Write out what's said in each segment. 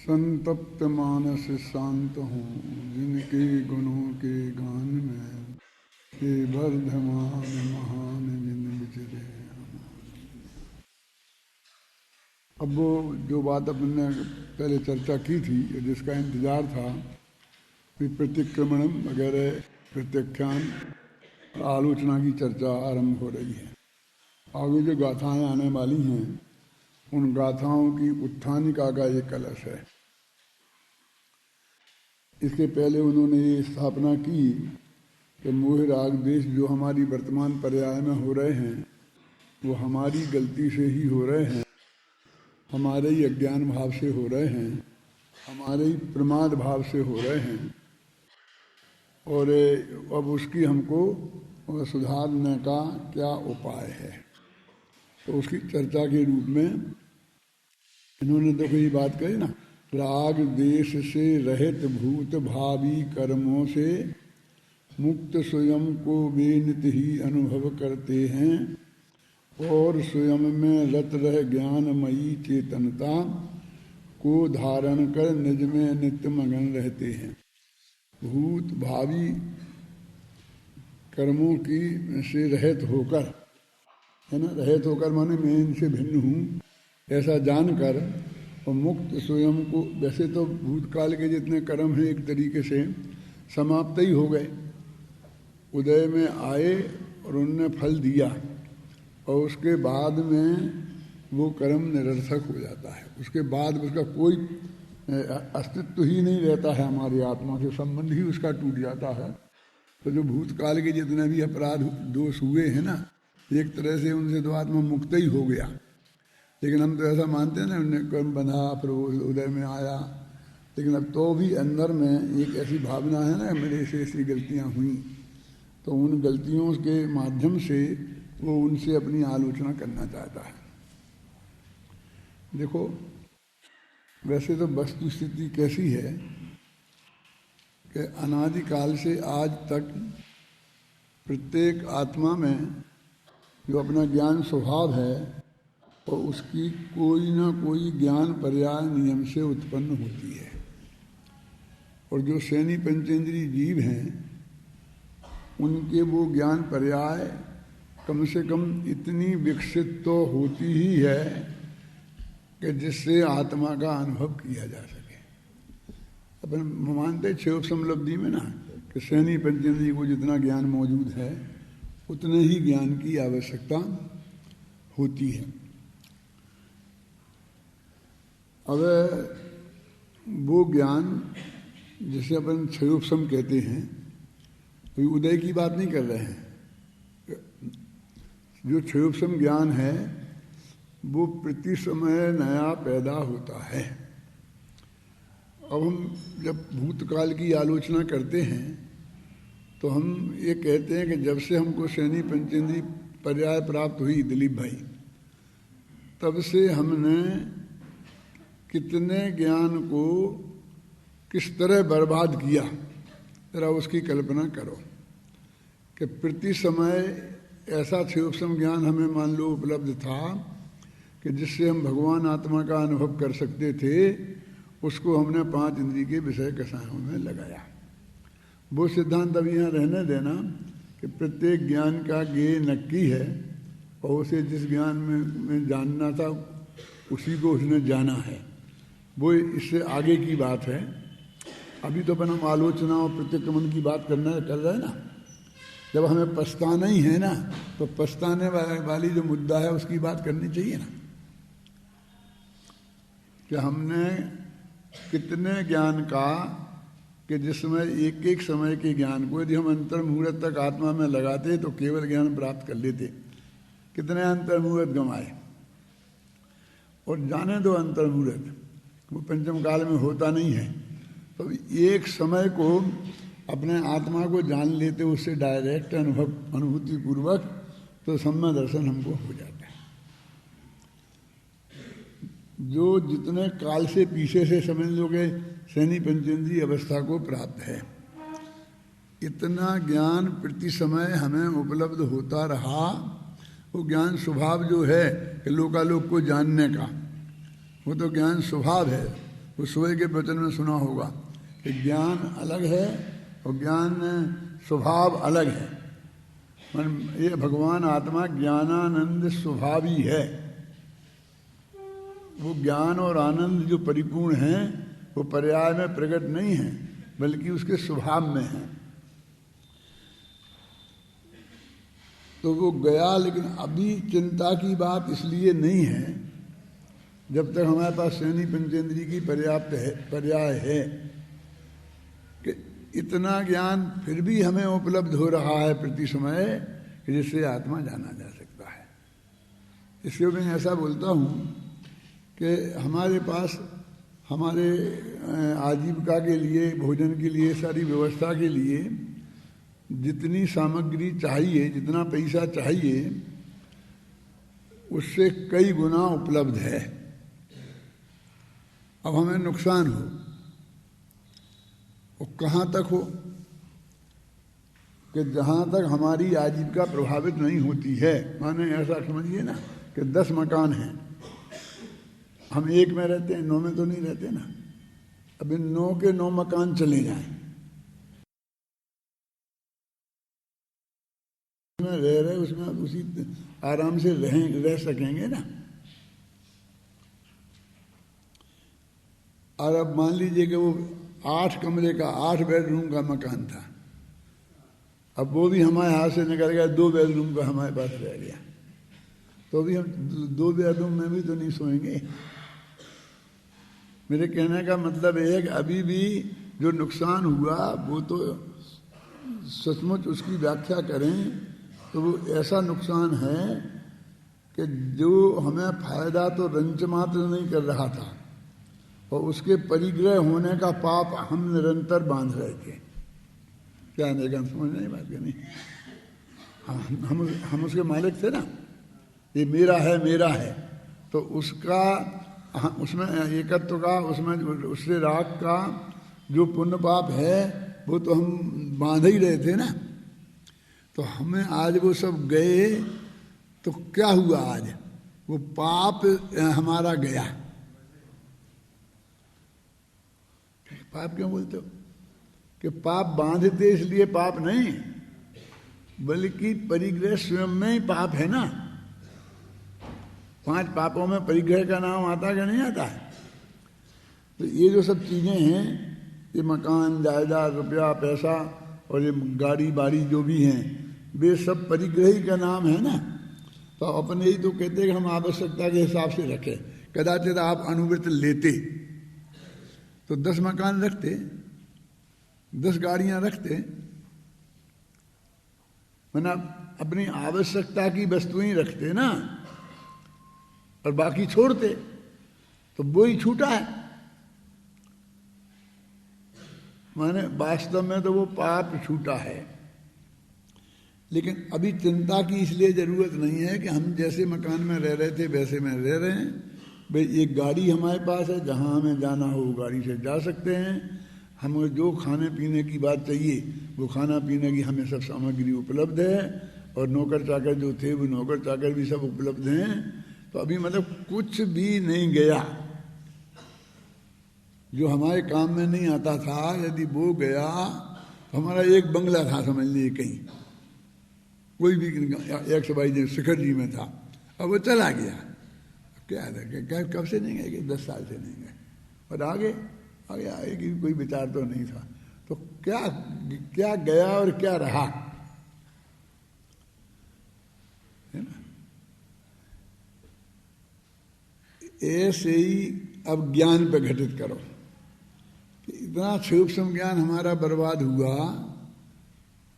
संतप्त मानस शांत हूँ जिनके गुणों के गान में, हे वर्धमान महान जिन विचरे। अब वो जो बात अपन ने पहले चर्चा की थी, जिसका इंतजार था, प्रतिक्रमणम वगैरह प्रत्याख्यान आलोचना की चर्चा आरंभ हो रही है। आगे जो गाथाएं आने वाली हैं, उन गाथाओं की उत्थानिका का ये कलश है। इसके पहले उन्होंने ये स्थापना की कि मोह राग द्वेष जो हमारी वर्तमान पर्याय में हो रहे हैं, वो हमारी गलती से ही हो रहे हैं, हमारे ही अज्ञान भाव से हो रहे हैं, हमारे ही प्रमाद भाव से हो रहे हैं, और अब उसकी हमको सुधारने का क्या उपाय है। तो उसकी चर्चा के रूप में इन्होंने देखो ये बात कही ना, राग देश से रहित भूत भावी कर्मों से मुक्त स्वयं को वे नित्य ही अनुभव करते हैं और स्वयं में रत रह ज्ञानमयी चेतनता को धारण कर निज में नित्य मगन रहते हैं। भूत भावी कर्मों की से रहित होकर, है ना, रहित होकर माने मैं इनसे भिन्न हूँ ऐसा जानकर, और मुक्त स्वयं को, वैसे तो भूतकाल के जितने कर्म हैं एक तरीके से समाप्त ही हो गए, उदय में आए और उनने फल दिया, और उसके बाद में वो कर्म निरर्थक हो जाता है। उसके बाद उसका कोई अस्तित्व ही नहीं रहता है, हमारी आत्मा से संबंध ही उसका टूट जाता है। तो जो भूतकाल के जितने भी अपराध दोष हुए हैं ना, एक तरह से उनसे तो आत्मा मुक्त ही हो गया। लेकिन हम तो ऐसा मानते हैं ना, उन्हें कर्म बंधा फिर वो उदय में आया, लेकिन अब तो भी अंदर में एक ऐसी भावना है ना, मेरे से ऐसी गलतियाँ हुई, तो उन गलतियों के माध्यम से वो उनसे अपनी आलोचना करना चाहता है। देखो वैसे तो वस्तु स्थिति कैसी है कि अनादिकाल से आज तक प्रत्येक आत्मा में जो अपना ज्ञान स्वभाव है, और उसकी कोई ना कोई ज्ञान पर्याय नियम से उत्पन्न होती है। और जो शैनी पंचेंद्रीय जीव हैं, उनके वो ज्ञान पर्याय कम से कम इतनी विकसित तो होती ही है कि जिससे आत्मा का अनुभव किया जा सके। अपन मानते क्षयोपसमलब्धि में ना कि शैनी पंचेंद्रिय को जितना ज्ञान मौजूद है, उतने ही ज्ञान की आवश्यकता होती है। अब वो ज्ञान जिसे अपन क्षयोपसम कहते हैं, तो उदय की बात नहीं कर रहे हैं। जो क्षयोपसम ज्ञान है वो प्रति समय नया पैदा होता है। अब हम जब भूतकाल की आलोचना करते हैं तो हम ये कहते हैं कि जब से हमको शैनी पंचेंद्रीय पर्याय प्राप्त हुई दिलीप भाई, तब से हमने कितने ज्ञान को किस तरह बर्बाद किया, जरा उसकी कल्पना करो। कि प्रति समय ऐसा क्षयोपसम ज्ञान हमें मान लो उपलब्ध था कि जिससे हम भगवान आत्मा का अनुभव कर सकते थे, उसको हमने 5 इंद्रिय के विषय कषायों में लगाया। वो सिद्धांत अब यहाँ रहने देना कि प्रत्येक ज्ञान का ज्ञेय नक्की है, और उसे जिस ज्ञान में जानना था उसी को उसने जाना है। वो इससे आगे की बात है। अभी तो अपन हम आलोचना और प्रतिक्रमण की बात कर रहे हैं ना। जब हमें पछताना ही है ना, तो पछताने वाली जो मुद्दा है उसकी बात करनी चाहिए ना, कि हमने कितने ज्ञान का, कि जिसमें एक एक समय के ज्ञान को यदि हम अंतर मुहूर्त तक आत्मा में लगाते तो केवल ज्ञान प्राप्त कर लेते। कितने अंतर मुहूर्त गंवाए। और जाने दो अंतर मुहूर्त, वो पंचम काल में होता नहीं है। तो एक समय को अपने आत्मा को जान लेते, उससे डायरेक्ट अनुभूति पूर्वक, तो सम्य दर्शन हमको हो जाता है। जो जितने काल से पीछे से समझ लोगे शैनी पंचेंद्रीय अवस्था को प्राप्त है, इतना ज्ञान प्रति समय हमें उपलब्ध होता रहा। वो ज्ञान स्वभाव जो है कि लोकालोक को जानने का, वो तो ज्ञान स्वभाव है। वो सुबह के प्रवचन में सुना होगा कि ज्ञान अलग है और ज्ञान स्वभाव अलग है। ये भगवान आत्मा ज्ञानानंद स्वभावी है। वो ज्ञान और आनंद जो परिपूर्ण है वो पर्याय में प्रकट नहीं है, बल्कि उसके स्वभाव में है। तो वो गया, लेकिन अभी चिंता की बात इसलिए नहीं है जब तक हमारे पास शनि पंचेंद्रिय की पर्याप्त है, पर्याय है कि इतना ज्ञान फिर भी हमें उपलब्ध हो रहा है प्रति समय कि जिससे आत्मा जाना जा सकता है। इसलिए मैं ऐसा बोलता हूँ कि हमारे पास हमारे आजीविका के लिए, भोजन के लिए, सारी व्यवस्था के लिए जितनी सामग्री चाहिए, जितना पैसा चाहिए, उससे कई गुना उपलब्ध है। अब हमें नुकसान हो, वो कहाँ तक हो कि जहाँ तक हमारी आजीविका प्रभावित नहीं होती है। माने ऐसा समझिए ना कि 10 मकान हैं, हम एक में रहते हैं, 9 में तो नहीं रहते ना। अब इन 9 के 9 मकान चले जाएं, उसमें रह रहे, उसमें उसी आराम से रह सकेंगे ना। और अब मान लीजिए कि वो 8 कमरे का 8 बेडरूम का मकान था, अब वो भी हमारे हाथ से निकल गया, 2 बेडरूम का हमारे पास रह गया, तो भी हम 2 बेडरूम में भी तो नहीं सोएंगे। मेरे कहने का मतलब ये है कि अभी भी जो नुकसान हुआ वो तो सचमुच उसकी व्याख्या करें तो वो ऐसा नुकसान है कि जो हमें फायदा तो रंच मात्र नहीं कर रहा था, और उसके परिग्रह होने का पाप हम निरंतर बांध रहे थे। क्या निगम समझ नहीं बात नहीं? हम उसके मालिक थे ना, ये मेरा है मेरा है, तो उसका उसमें एकत्व का, उसमें उससे राग का जो पुण्य पाप है वो तो हम बांध ही रहे थे ना। तो हमें आज वो सब गए तो क्या हुआ? आज वो पाप हमारा गया। पाप क्यों बोलते हो? कि पाप बांधते इसलिए पाप नहीं, बल्कि परिग्रह स्वयं में ही पाप है ना। 5 पापों में परिग्रह का नाम आता है कि नहीं आता है? तो ये जो सब चीजें हैं, ये मकान, जायदाद, रुपया, पैसा और ये गाड़ी बाड़ी जो भी हैं, वे सब परिग्रह ही का नाम है ना। तो अपने ही तो कहते हैं कि हम आवश्यकता के हिसाब से रखें। कदाचित आप अनुवृत्त लेते तो 10 मकान रखते, 10 गाड़ियां रखते, वरना अपनी आवश्यकता की वस्तुएं रखते ना, और बाकी छोड़ते, तो वो ही छूटा है। माने वास्तव में तो वो पाप छूटा है। लेकिन अभी चिंता की इसलिए जरूरत नहीं है कि हम जैसे मकान में रह रहे थे वैसे में रह रहे हैं। भाई एक गाड़ी हमारे पास है, जहां हमें जाना हो गाड़ी से जा सकते हैं। हमें जो खाने पीने की बात चाहिए वो खाना पीने की हमें सब सामग्री उपलब्ध है, और नौकर चाकर जो थे वो नौकर चाकर भी सब उपलब्ध हैं। तो अभी मतलब कुछ भी नहीं गया जो हमारे काम में नहीं आता था। यदि वो गया तो हमारा एक बंगला था, समझ लीजिए कहीं कोई भी XYZ शिखर जी में था, अब वो चला गया। क्या है, कब से नहीं गए? 10 साल से नहीं गए, और आगे आगे की कोई विचार तो नहीं था। तो क्या क्या गया और क्या रहा, है ना? ऐसे ही अब ज्ञान पे घटित करो कि इतना सूक्ष्म ज्ञान हमारा बर्बाद हुआ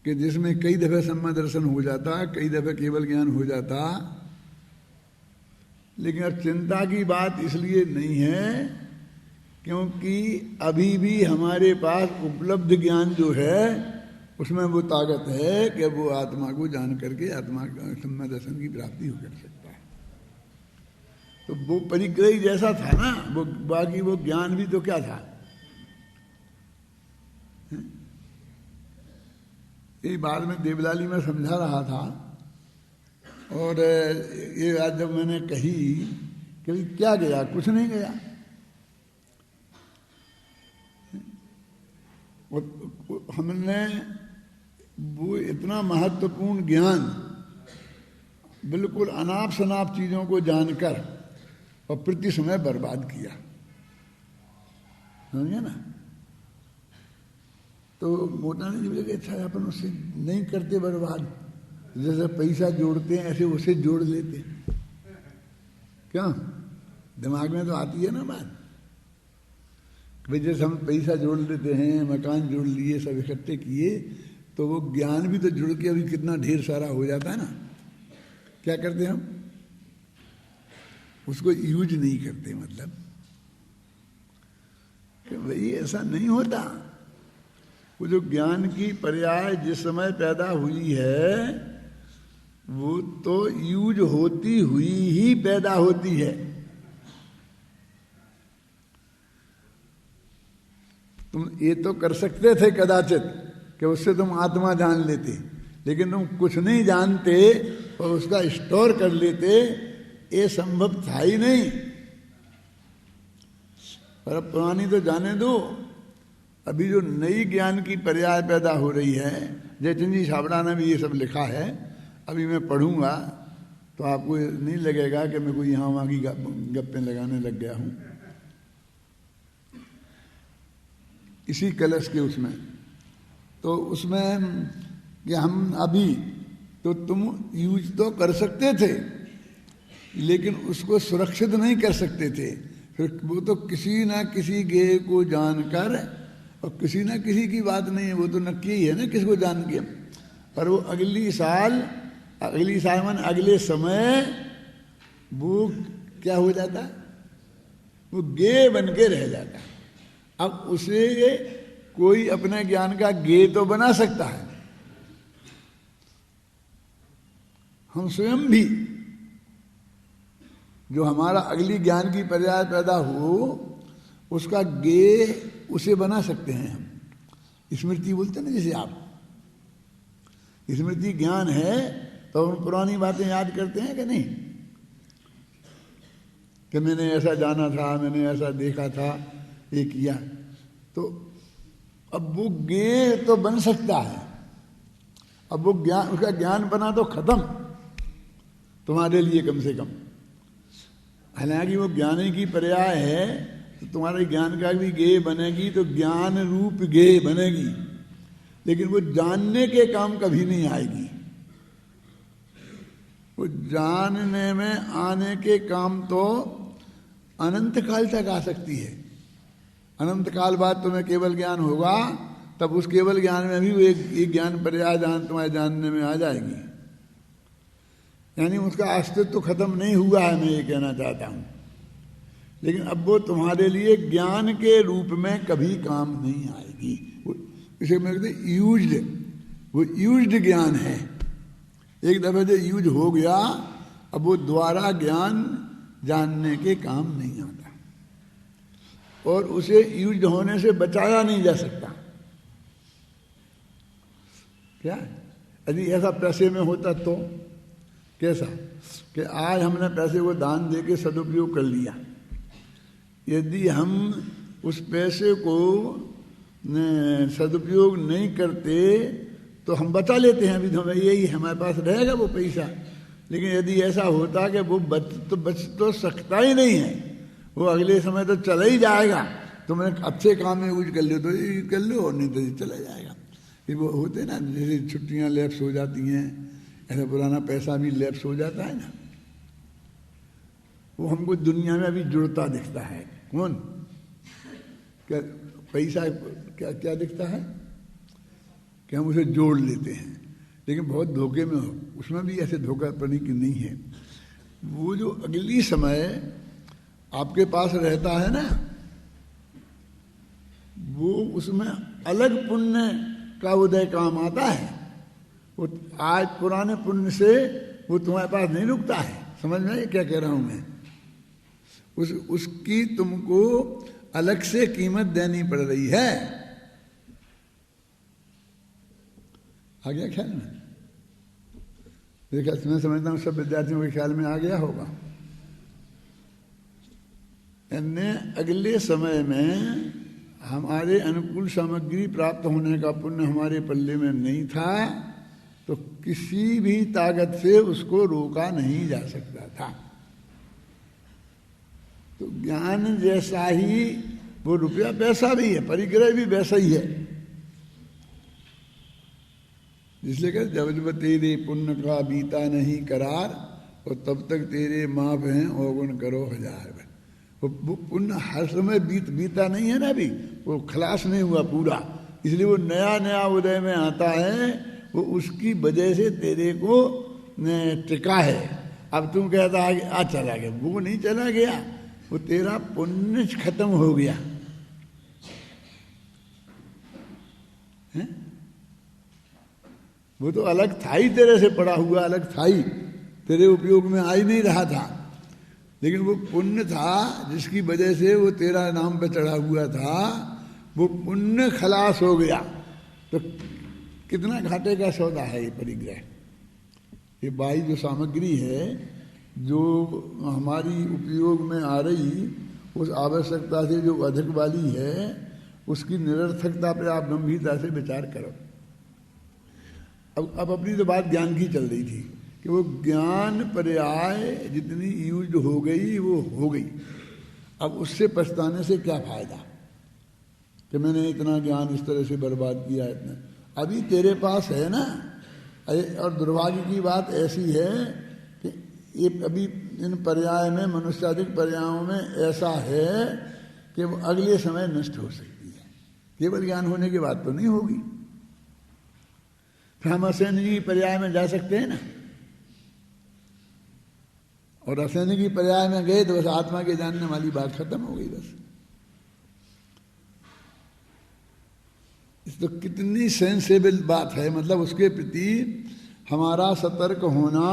कि जिसमें कई दफे सम्मा दर्शन हो जाता, कई दफे केवल ज्ञान हो जाता। लेकिन अब चिंता की बात इसलिए नहीं है क्योंकि अभी भी हमारे पास उपलब्ध ज्ञान जो है उसमें वो ताकत है कि वो आत्मा को जान करके आत्मा सम्मा दर्शन की प्राप्ति हो कर सकता है। तो वो परिग्रही जैसा था ना, वो बाकी वो ज्ञान भी तो क्या था। ये बाद में देवलाली में समझा रहा था, और ये बात जब मैंने कही कि क्या गया, कुछ नहीं गया। और हमने वो इतना महत्वपूर्ण ज्ञान बिल्कुल अनाप शनाप चीजों को जानकर और प्रति समय बर्बाद किया, समझे ना। तो मोटाने जी बोले अच्छा अपन उससे नहीं करते बर्बाद, जैसे पैसा जोड़ते हैं ऐसे उसे जोड़ लेते। क्यों? दिमाग में तो आती है ना बात, भाई जैसे हम पैसा जोड़ लेते हैं, मकान जोड़ लिए, सब इकट्ठे किए, तो वो ज्ञान भी तो जुड़ के अभी कितना ढेर सारा हो जाता है ना। क्या करते हम? उसको यूज नहीं करते, मतलब कि भाई ऐसा नहीं होता। वो जो ज्ञान की पर्याय जिस समय पैदा हुई है वो तो यूज होती हुई ही पैदा होती है। तुम ये तो कर सकते थे कदाचित कि उससे तुम आत्मा जान लेते, लेकिन तुम कुछ नहीं जानते और उसका स्टोर कर लेते, ये संभव था ही नहीं। पर अब पुरानी तो जाने दो, अभी जो नई ज्ञान की पर्याय पैदा हो रही है, जयचंद जी छाबड़ा ने भी ये सब लिखा है, अभी मैं पढ़ूंगा तो आपको नहीं लगेगा कि मैं कोई यहाँ वहाँ की गप्पें लगाने लग गया हूँ। इसी कलश के उसमें तो उसमें कि हम अभी तो तुम यूज तो कर सकते थे लेकिन उसको सुरक्षित नहीं कर सकते थे। फिर वो तो किसी ना किसी गेय को जानकर, और किसी ना किसी की बात नहीं है, वो तो नक्की ही है ना किसको जान के, पर वो अगली साल मन अगले समय वो क्या हो जाता, वो गेय बन के रह जाता। अब उसे कोई अपने ज्ञान का गेय तो बना सकता है, हम स्वयं भी जो हमारा अगली ज्ञान की पर्याय पैदा हो उसका गेय उसे बना सकते हैं हम। स्मृति बोलते ना, जैसे आप स्मृति ज्ञान है तो हम पुरानी बातें याद करते हैं कि नहीं, कि मैंने ऐसा जाना था, मैंने ऐसा देखा था, ये किया, तो अब वो गेय तो बन सकता है। अब वो ज्ञान, उसका ज्ञान बना तो खत्म तुम्हारे लिए कम से कम। हालांकि वो ज्ञान की पर्याय है तो तुम्हारे ज्ञान का भी गेय बनेगी, तो ज्ञान रूप गेय बनेगी, लेकिन वो जानने के काम कभी नहीं आएगी। वो जानने में आने के काम तो अनंत काल तक आ सकती है। अनंत काल बाद तुम्हें केवल ज्ञान होगा, तब उस केवल ज्ञान में भी वो एक ज्ञान पर्याय तुम्हारे जानने में आ जाएगी। यानी उसका अस्तित्व तो खत्म नहीं हुआ है, मैं ये कहना चाहता हूं। लेकिन अब वो तुम्हारे लिए ज्ञान के रूप में कभी काम नहीं आएगी। इसे मैं कहते यूज्ड, वो यूज्ड ज्ञान है। एक दफे जो यूज हो गया, अब वो दोबारा ज्ञान जानने के काम नहीं आता, और उसे यूज होने से बचाया नहीं जा सकता। क्या यदि ऐसा पैसे में होता तो कैसा, कि आज हमने पैसे को दान देके सदुपयोग कर लिया, यदि हम उस पैसे को सदुपयोग नहीं करते तो हम बचा लेते हैं, अभी तो यही हमारे पास रहेगा वो पैसा। लेकिन यदि ऐसा होता कि वो बच तो सकता ही नहीं है, वो अगले समय तो चला ही जाएगा, तुमने अच्छे काम में यूज कर लो तो कर लो, और नहीं तो चला जाएगा। ये वो होते ना, जैसे छुट्टियां लैप्स हो जाती हैं, ऐसा पुराना पैसा भी लैप्स हो जाता है ना। वो हमको दुनिया में अभी जुड़ता दिखता है। कौन? क्या पैसा क्या क्या दिखता है कि हम उसे जोड़ लेते हैं, लेकिन बहुत धोखे में हो, उसमें भी ऐसे धोखापनी की नहीं है। वो जो अगली समय आपके पास रहता है ना, वो उसमें अलग पुण्य का उदय काम आता है। वो आज पुराने पुण्य से वो तुम्हारे पास नहीं रुकता है। समझ में क्या कह रहा हूं मैं? उसकी तुमको अलग से कीमत देनी पड़ रही है। आ गया ख्याल में? देखा, मैं समझता हूं सब विद्यार्थियों के ख्याल में आ गया होगा। यानी अगले समय में हमारे अनुकूल सामग्री प्राप्त होने का पुण्य हमारे पल्ले में नहीं था, तो किसी भी ताकत से उसको रोका नहीं जा सकता था। तो ज्ञान जैसा ही वो रुपया पैसा भी है, परिग्रह भी वैसा ही है। इसलिए कहते जब जब तेरे पुण्य का बीता नहीं करार, और तब तक तेरे माफ हैं अवगुण करो हजार। वो पुण्य हर समय बीता नहीं है ना, अभी वो खलास नहीं हुआ पूरा, इसलिए वो नया नया उदय में आता है। वो उसकी वजह से तेरे को टिका है। अब तुम कहता है कि आज चला गया, वो नहीं चला गया, वो तेरा पुण्य खत्म हो गया है? वो तो अलग था ही, तेरे से पड़ा हुआ अलग था ही, तेरे उपयोग में आ ही नहीं रहा था। लेकिन वो पुण्य था जिसकी वजह से वो तेरा नाम पे चढ़ा हुआ था, वो पुण्य खलास हो गया। तो कितना घाटे का सौदा है ये परिग्रह। ये बाई जो सामग्री है जो हमारी उपयोग में आ रही, उस आवश्यकता से जो अधिक वाली है, उसकी निरर्थकता पे आप गंभीरता से विचार करो। अब अपनी तो बात ज्ञान की चल रही थी कि वो ज्ञान पर्याय जितनी यूज हो गई वो हो गई। अब उससे पछताने से क्या फायदा कि मैंने इतना ज्ञान इस तरह से बर्बाद किया। इतना अभी तेरे पास है ना। और दुर्भाग्य की बात ऐसी है कि ये अभी इन पर्याय में, मनुष्याधिक पर्यायों में ऐसा है कि वो अगले समय नष्ट हो सकती है। केवल ज्ञान होने की बात तो नहीं होगी। फिर हम असैनिकी पर्याय में जा सकते हैं ना, और असैनिकी पर्याय में गए तो बस आत्मा के जानने वाली बात खत्म हो गई बस। तो कितनी सेंसेबल बात है, मतलब उसके प्रति हमारा सतर्क होना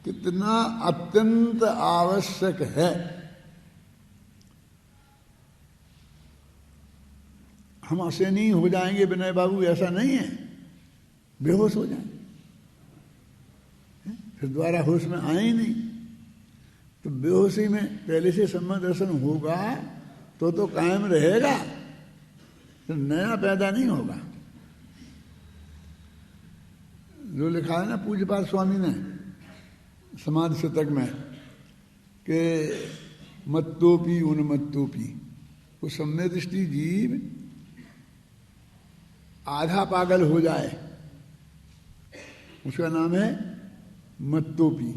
कितना अत्यंत आवश्यक है। हम असैनिक हो जाएंगे विनय बाबू, ऐसा नहीं है, बेहोश हो जाएंगे, फिर दोबारा होश में आए ही नहीं। तो बेहोशी में पहले से सम्यक दर्शन होगा तो कायम रहेगा, तो नया पैदा नहीं होगा। जो लिखा है ना पूज्यपाद स्वामी ने समाधि शतक में कि मत्तोपी उन्मत्तोपी, वो सम्यक दृष्टि जीव आधा पागल हो जाए, उसका नाम है मत्तोपी,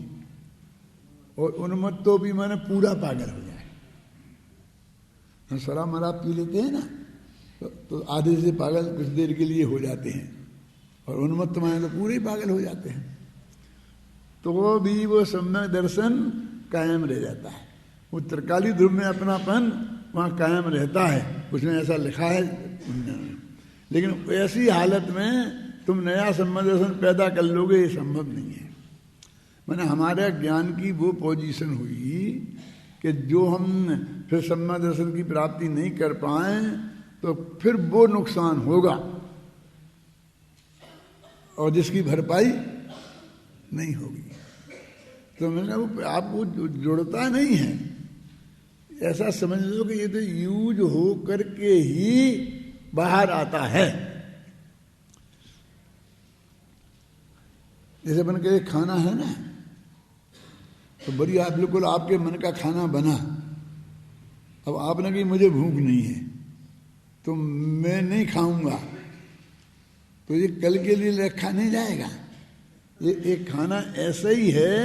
और उन्मत्तोपी माने पूरा पागल हो जाए। हम शराब मराब पी लेते हैं ना, तो आधे से पागल कुछ देर के लिए हो जाते हैं, और उन्मत्त माने तो पूरे ही पागल हो जाते हैं। तो वो भी वो सम्यक दर्शन कायम रह जाता है। वो त्रिकाली ध्रुव में अपनापन वहाँ कायम रहता है, उसमें ऐसा लिखा है। लेकिन ऐसी हालत में तुम नया सम्यक दर्शन पैदा कर लोगे, ये संभव नहीं है। मैंने हमारे ज्ञान की वो पोजीशन हुई कि जो हम फिर सम्यक दर्शन की प्राप्ति नहीं कर पाए तो फिर वो नुकसान होगा, और जिसकी भरपाई नहीं होगी। तो मैंने वो आपको जुड़ता नहीं है, ऐसा समझ लो कि ये तो यूज हो करके ही बाहर आता है। जैसे बन के खाना है ना, तो बढ़िया बिल्कुल आपके मन का खाना बना। अब आपने कही मुझे भूख नहीं है तो मैं नहीं खाऊंगा, तो ये कल के लिए रखा नहीं जाएगा। ये एक खाना ऐसा ही है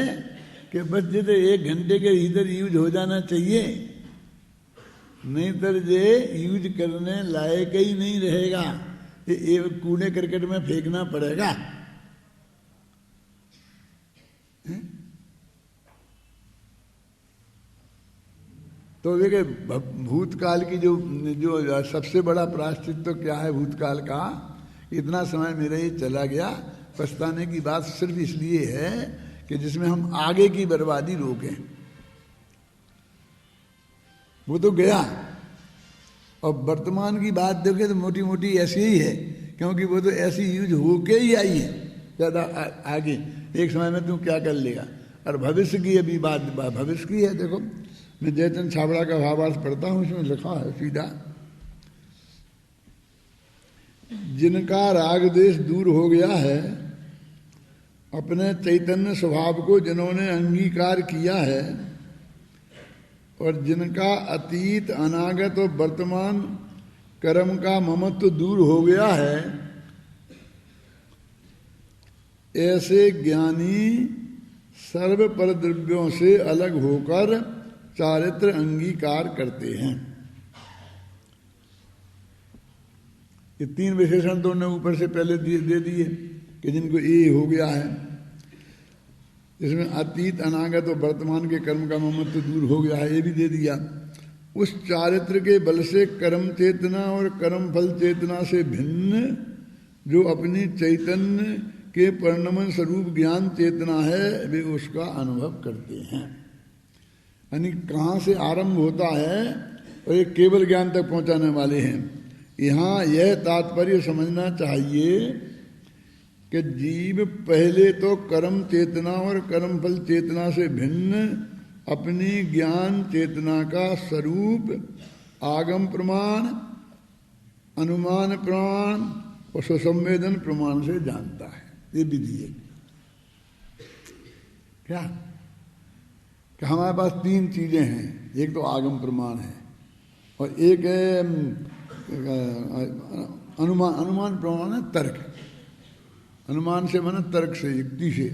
कि बस जैसे 1 घंटे के इधर यूज हो जाना चाहिए, नहीं तो ये यूज करने लायक ही नहीं रहेगा, ये कूड़े करकट में फेंकना पड़ेगा। तो देखिए भूतकाल की जो सबसे बड़ा प्रायश्चित तो क्या है भूतकाल का, इतना समय मेरा ये चला गया। पछताने की बात सिर्फ इसलिए है कि जिसमें हम आगे की बर्बादी रोकें। वो तो गया, और वर्तमान की बात देखें तो मोटी मोटी ऐसी ही है, क्योंकि वो तो ऐसी यूज होके ही आई है। ज़्यादा आगे एक समय में तू क्या कर लेगा। और भविष्य की अभी बात भविष्य की है। देखो मैं जयचंद छाबड़ा का भावार्थ पढ़ता हूँ, उसमें लिखा है सीधा जिनका राग देश दूर हो गया है, अपने चैतन्य स्वभाव को जिन्होंने अंगीकार किया है, और जिनका अतीत अनागत और वर्तमान कर्म का ममत्व दूर हो गया है, ऐसे ज्ञानी सर्व पर द्रव्यों से अलग होकर चारित्र अंगीकार करते हैं। ये तीन विशेषण तो उन्होंने ऊपर से पहले दे दिए कि जिनको ये हो गया है, इसमें अतीत अनागत और वर्तमान के कर्म का ममत्व दूर हो गया है, ये भी दे दिया। उस चारित्र के बल से कर्म चेतना और कर्म फल चेतना से भिन्न जो अपनी चैतन्य के परिणमन स्वरूप ज्ञान चेतना है, वे उसका अनुभव करते हैं। यानी कहाँ से आरंभ होता है और ये केवल ज्ञान तक पहुँचाने वाले हैं। यहाँ यह तात्पर्य समझना चाहिए कि जीव पहले तो कर्म चेतना और कर्म फल चेतना से भिन्न अपनी ज्ञान चेतना का स्वरूप आगम प्रमाण, अनुमान प्रमाण और सुसंवेदन प्रमाण से जानता है। ये विधि है क्या कि हमारे पास तीन चीजें हैं, एक तो आगम प्रमाण है और एक है अनुमान। अनुमान प्रमाण है तर्क, अनुमान से माने तर्क से, युक्ति से,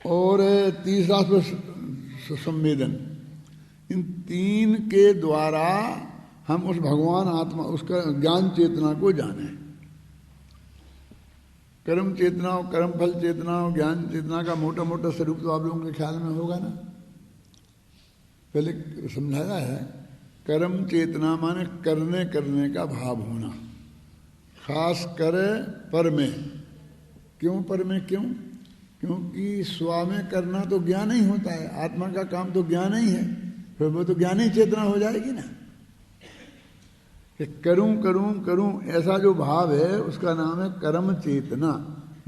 और तीसरा संवेदन। इन तीन के द्वारा हम उस भगवान आत्मा, उसका ज्ञान चेतना को जाने। कर्म चेतना और कर्म फल चेतना और ज्ञान चेतना का मोटा मोटा स्वरूप तो आप लोगों के ख्याल में होगा ना, पहले समझाया है। कर्म चेतना माने करने का भाव होना, खास कर पर में। क्यों पर में? क्यों? क्योंकि स्व में करना तो ज्ञान ही होता है, आत्मा का काम तो ज्ञान ही है, फिर वो तो ज्ञान ही चेतना हो जाएगी ना। कि करूं करूं करूं ऐसा जो भाव है उसका नाम है कर्म चेतना,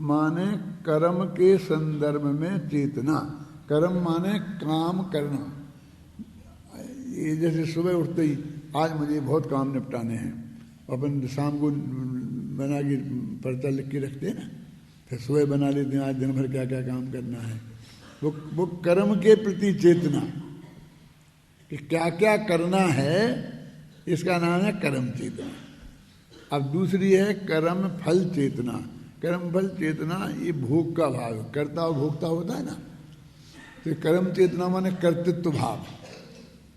माने कर्म के संदर्भ में चेतना। कर्म माने काम करना। ये जैसे सुबह उठते ही आज मुझे बहुत काम निपटाने हैं, अपन शाम को बना के पर्चा लिख के रखते हैं ना, फिर सुबह बना लेते हैं आज दिन भर क्या क्या काम करना है। वो कर्म के प्रति चेतना कि क्या क्या करना है, इसका नाम है कर्म चेतना। अब दूसरी है कर्म फल चेतना। कर्म फल चेतना ये भोग का भाव, कर्ता और भोक्ता होता है ना, तो कर्म चेतना माने कर्तृत्व भाव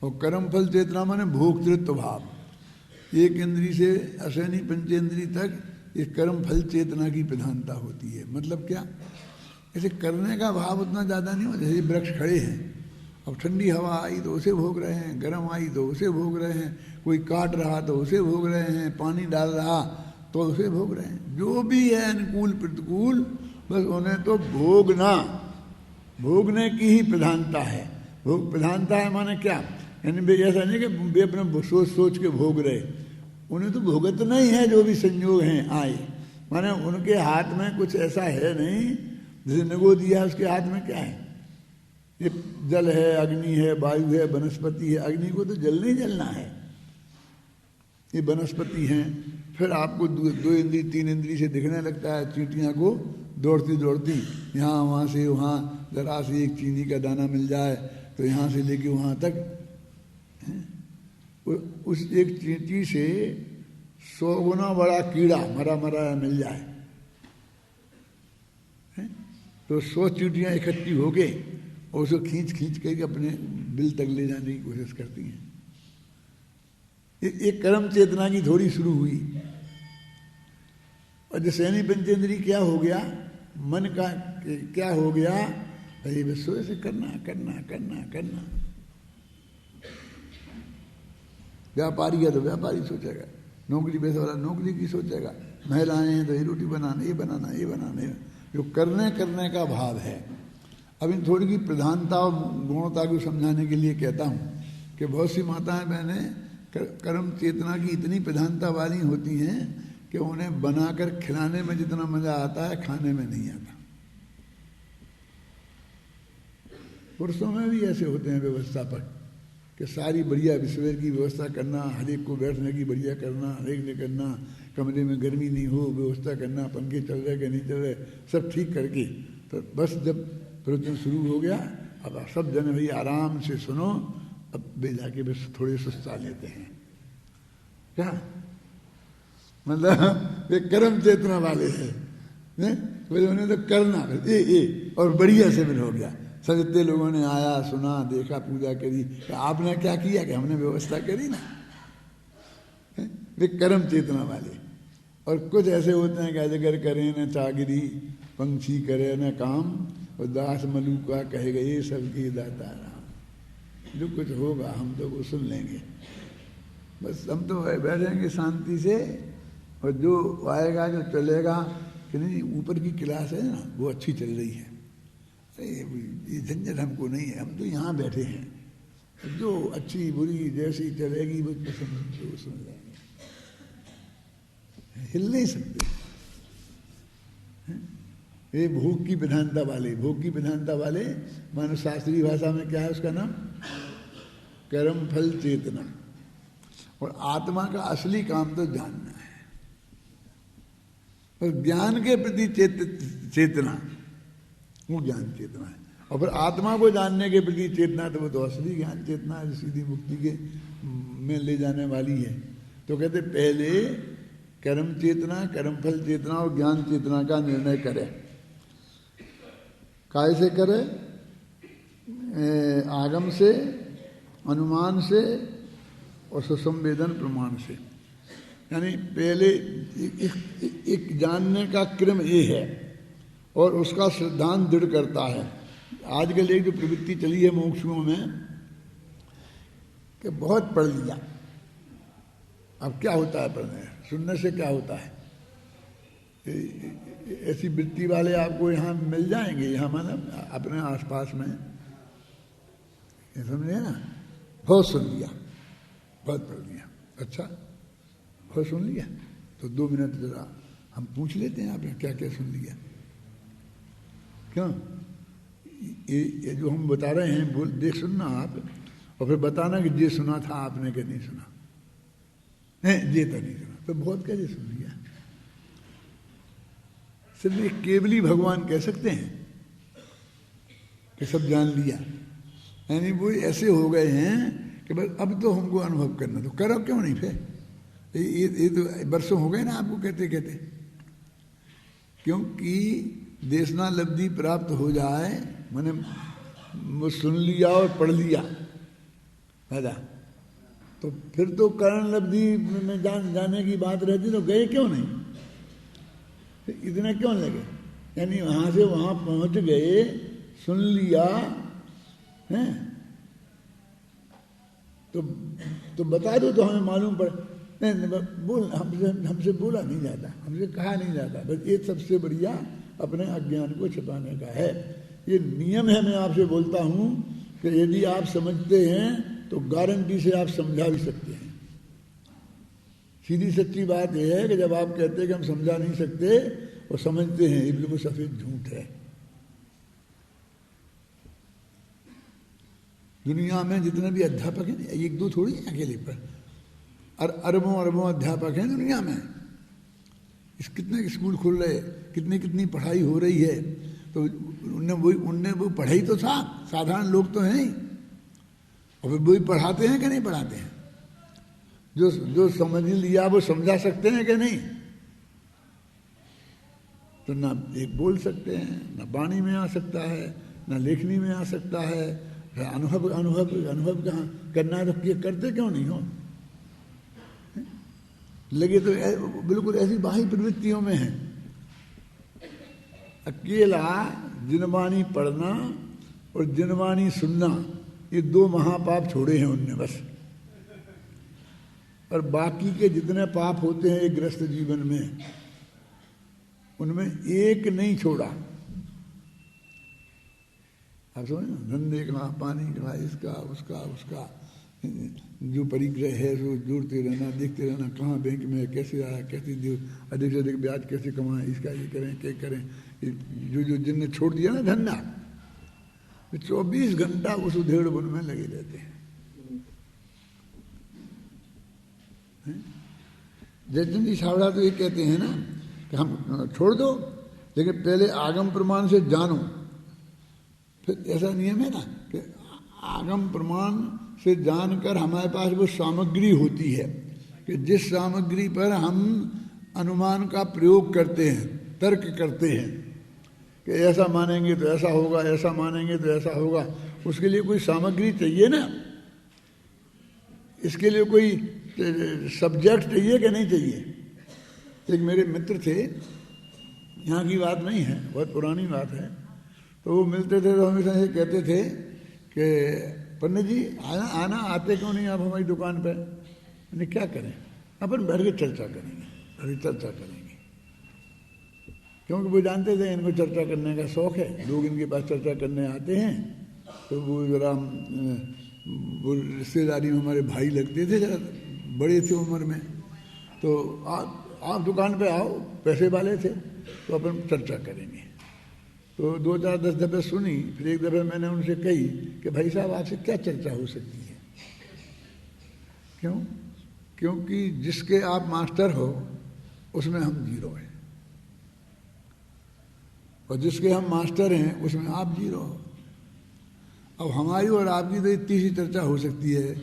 और कर्म फल चेतना माने भोक्तृत्व भाव। एक इंद्री से अशनि पंचेंद्री तक ये कर्म फल चेतना की प्रधानता होती है। मतलब क्या? ऐसे करने का भाव उतना ज़्यादा नहीं होता। जैसे वृक्ष खड़े हैं, अब ठंडी हवा आई तो उसे भोग रहे हैं, गर्म आई तो उसे भोग रहे हैं, कोई काट रहा तो उसे भोग रहे हैं, पानी डाल रहा तो उसे भोग रहे हैं। जो भी है अनुकूल प्रतिकूल, बस उन्हें तो भोगना, भोगने की ही प्रधानता है। भोग प्रधानता है माने क्या? यानी वे ऐसा नहीं कि वे अपने सोच सोच के भोग रहे, उन्हें तो भोगत नहीं है। जो भी संयोग हैं आए, माने उनके हाथ में कुछ ऐसा है नहीं। जैसे नगो दिया उसके हाथ में क्या है? ये जल है, अग्नि है, वायु है, वनस्पति है। अग्नि को तो जल नहीं जलना है, ये वनस्पति हैं। फिर आपको दो इंद्री तीन इंद्री से दिखने लगता है चींटियाँ को दौड़ती दौड़ती यहाँ वहाँ से वहाँ, जरा से एक चीनी का दाना मिल जाए तो यहाँ से लेके वहाँ तक। उस एक चींटी से 100 गुना बड़ा कीड़ा मरा मरा मिल जाए तो 100 चींटियाँ इकट्ठी होके और उसको खींच खींच करके अपने बिल तक ले जाने की कोशिश करती हैं। एक कर्म चेतना की थोड़ी शुरू हुई। और जो सैनी पंचेंद्री क्या हो गया, मन का क्या हो गया, अरे बस ऐसे करना करना करना करना। व्यापारी है तो व्यापारी सोचेगा, नौकरी पैसा वाला नौकरी की सोचेगा, महिलाएं हैं तो ये रोटी बनाना, ये बनाना, ये बनाना। जो करने का भाव है। अब इन थोड़ी की प्रधानता और गुणवत्ता को समझाने के लिए कहता हूँ कि बहुत सी माताएं बहनें कर्म चेतना की इतनी प्रधानता वाली होती हैं कि उन्हें बनाकर खिलाने में जितना मजा आता है खाने में नहीं आता। पुरुषों में भी ऐसे होते हैं व्यवस्थापक, कि सारी बढ़िया बिस्तर की व्यवस्था करना, हर एक को बैठने की बढ़िया करना, हर एक ने करना, कमरे में गर्मी नहीं हो व्यवस्था करना, पंखे चल रहे कि नहीं चल रहे सब ठीक करके, तो बस जब प्रवचन शुरू हो गया, अब सब जन भाई आराम से सुनो, अब वे जाके बस थोड़े सुस्ता लेते हैं। क्या मतलब वे कर्म चेतना वाले हैं, बोले उन्हें तो करना और बढ़िया से फिर हो गया। सब इतने लोगों ने आया, सुना, देखा, पूजा करी, तो आपने क्या किया कि हमने व्यवस्था करी ना। वे कर्म चेतना वाले। और कुछ ऐसे होते हैं कि अजगर करे न चागिरी, पंछी करे न काम, और दास मलूका कहे गए सबकी दाता राम। जो कुछ होगा हम तो वो सुन लेंगे, बस हम तो बैठेंगे शांति से, और जो आएगा जो चलेगा कि नहीं, ऊपर की क्लास है ना वो अच्छी चल रही है, ये झंझट हमको नहीं है, हम तो यहाँ बैठे हैं, जो अच्छी बुरी जैसी चलेगी वो सुन लेंगे, हिल नहीं सकते। ये भोग की प्रधानता वाले, भोग की प्रधानता वाले मानो शास्त्रीय भाषा में क्या है उसका नाम, कर्म फल चेतना। और आत्मा का असली काम तो जानना है, और ज्ञान के प्रति चेतना वो ज्ञान चेतना है। और फिर आत्मा को जानने के प्रति चेतना तो वो तो असली ज्ञान चेतना है, सीधी मुक्ति के में ले जाने वाली है। तो कहते पहले कर्म चेतना, कर्म फल चेतना और ज्ञान चेतना का निर्णय करें। काय से करे? आगम से, अनुमान से और सुसंवेदन प्रमाण से। यानी पहले एक जानने का क्रम ये है और उसका सिद्धांत दृढ़ करता है। आजकल एक जो प्रवृत्ति चली है मोक्षुओं में कि बहुत पढ़ लिया, अब क्या होता है पढ़ने सुनने से, क्या होता है? ऐसी वृत्ति वाले आपको यहाँ मिल जाएंगे, यहाँ मतलब अपने आसपास में, समझे ना, बहुत सुन लिया, बहुत पढ़ लिया, अच्छा बहुत सुन लिया, तो 2 मिनट जरा हम पूछ लेते हैं आपने क्या क्या सुन लिया। क्यों? ये जो हम बता रहे हैं बोल देख सुनना आप, और फिर बताना कि ये सुना था आपने कि नहीं सुना है, ये तो नहीं सुना, तो बहुत कैसे सुन लिया। सिर्फ एक केवली भगवान कह सकते हैं कि सब जान लिया, यानी वो ऐसे हो गए हैं कि बस अब तो हमको अनुभव करना, तो करो क्यों नहीं फिर? ये तो वर्षों हो गए ना आपको कहते कहते, क्योंकि देशना लब्धि प्राप्त हो जाए, मैंने वो सुन लिया और पढ़ लिया दादा, तो फिर तो करण लब्धि में जाने की बात रहती, तो गए क्यों नहीं? इतना क्यों लगे? यानी वहां से वहां पहुंच गए, सुन लिया है, तो बता दो तो हमें मालूम पड़े। नहीं बोल, हमसे बोला नहीं जाता, हमसे कहा नहीं जाता, बस ये सबसे बढ़िया अपने अज्ञान को छिपाने का है। ये नियम है, मैं आपसे बोलता हूं कि यदि आप समझते हैं तो गारंटी से आप समझा भी सकते हैं। सीधी सच्ची बात यह है कि जब आप कहते हैं कि हम समझा नहीं सकते और समझते हैं, ये बिल्कुल सफेद झूठ है। दुनिया में जितने भी अध्यापक हैं, 1-2 थोड़ी अकेले पर, अरबों अरबों अध्यापक हैं दुनिया में। कितने स्कूल खुल रहे, कितनी पढ़ाई हो रही है, तो उनने वो पढ़ाई तो था, साधारण लोग तो हैं ही, और फिर वही पढ़ाते हैं कि नहीं पढ़ाते हैं? जो समझ लिया वो समझा सकते हैं कि नहीं? तो ना एक बोल सकते हैं, ना वाणी में आ सकता है, ना लेखनी में आ सकता है। अनुभव कहाँ करना है, तो करते क्यों नहीं हो? लगे तो बिल्कुल ऐसी बाह्य प्रवृत्तियों में है। अकेला जिनवाणी पढ़ना और जिनवाणी सुनना, ये 2 महापाप छोड़े हैं उनने बस, और बाकी के जितने पाप होते हैं एक गृहस्थ जीवन में, उनमें एक नहीं छोड़ा। आप समझ ना, धंधे का, पानी का, इसका उसका जो परिग्रह है वो जोड़ते रहना, देखते रहना, कहाँ बैंक में है, कैसे आया, कैसे अधिक से अधिक ब्याज कैसे कमाएं, इसका ये करें, क्या करें, जो जिनने छोड़ दिया ना धंधा, 24 घंटा उस उधेड़ बुन में लगे रहते हैं। जयचंद जी छाबड़ा तो ये कहते हैं ना कि हम छोड़ दो, लेकिन पहले आगम प्रमाण से जानो। फिर ऐसा नियम है ना कि आगम प्रमाण से जानकर हमारे पास वो सामग्री होती है कि जिस सामग्री पर हम अनुमान का प्रयोग करते हैं, तर्क करते हैं कि ऐसा मानेंगे तो ऐसा होगा, ऐसा मानेंगे तो ऐसा होगा। उसके लिए कोई सामग्री चाहिए ना, इसके लिए कोई सब्जेक्ट चाहिए कि नहीं चाहिए। एक मेरे मित्र थे, यहाँ की बात नहीं है, बहुत पुरानी बात है, तो वो मिलते थे तो हमेशा ये कहते थे कि पंडित जी आना आना, आते क्यों नहीं आप हमारी दुकान पर? मैंने क्या करें, अपन बैठ के चर्चा करेंगे, अभी चर्चा करेंगे। क्योंकि वो जानते थे इनको चर्चा करने का शौक़ है, लोग इनके पास चर्चा करने आते हैं। तो वो ज़रा वो रिश्तेदारी में हमारे भाई लगते थे, ज़रा बड़े थे उम्र में, तो आप दुकान पे आओ, पैसे वाले थे, तो अपन चर्चा करेंगे। तो 2 4 10 दफ़े सुनी, फिर एक दफ़े मैंने उनसे कही कि भाई साहब आपसे क्या चर्चा हो सकती है? क्यों? क्योंकि जिसके आप मास्टर हो उसमें हम जीरो हैं, और जिसके हम मास्टर हैं उसमें आप जीरो हो। अब हमारी और आपकी तो इतनी सी चर्चा हो सकती है,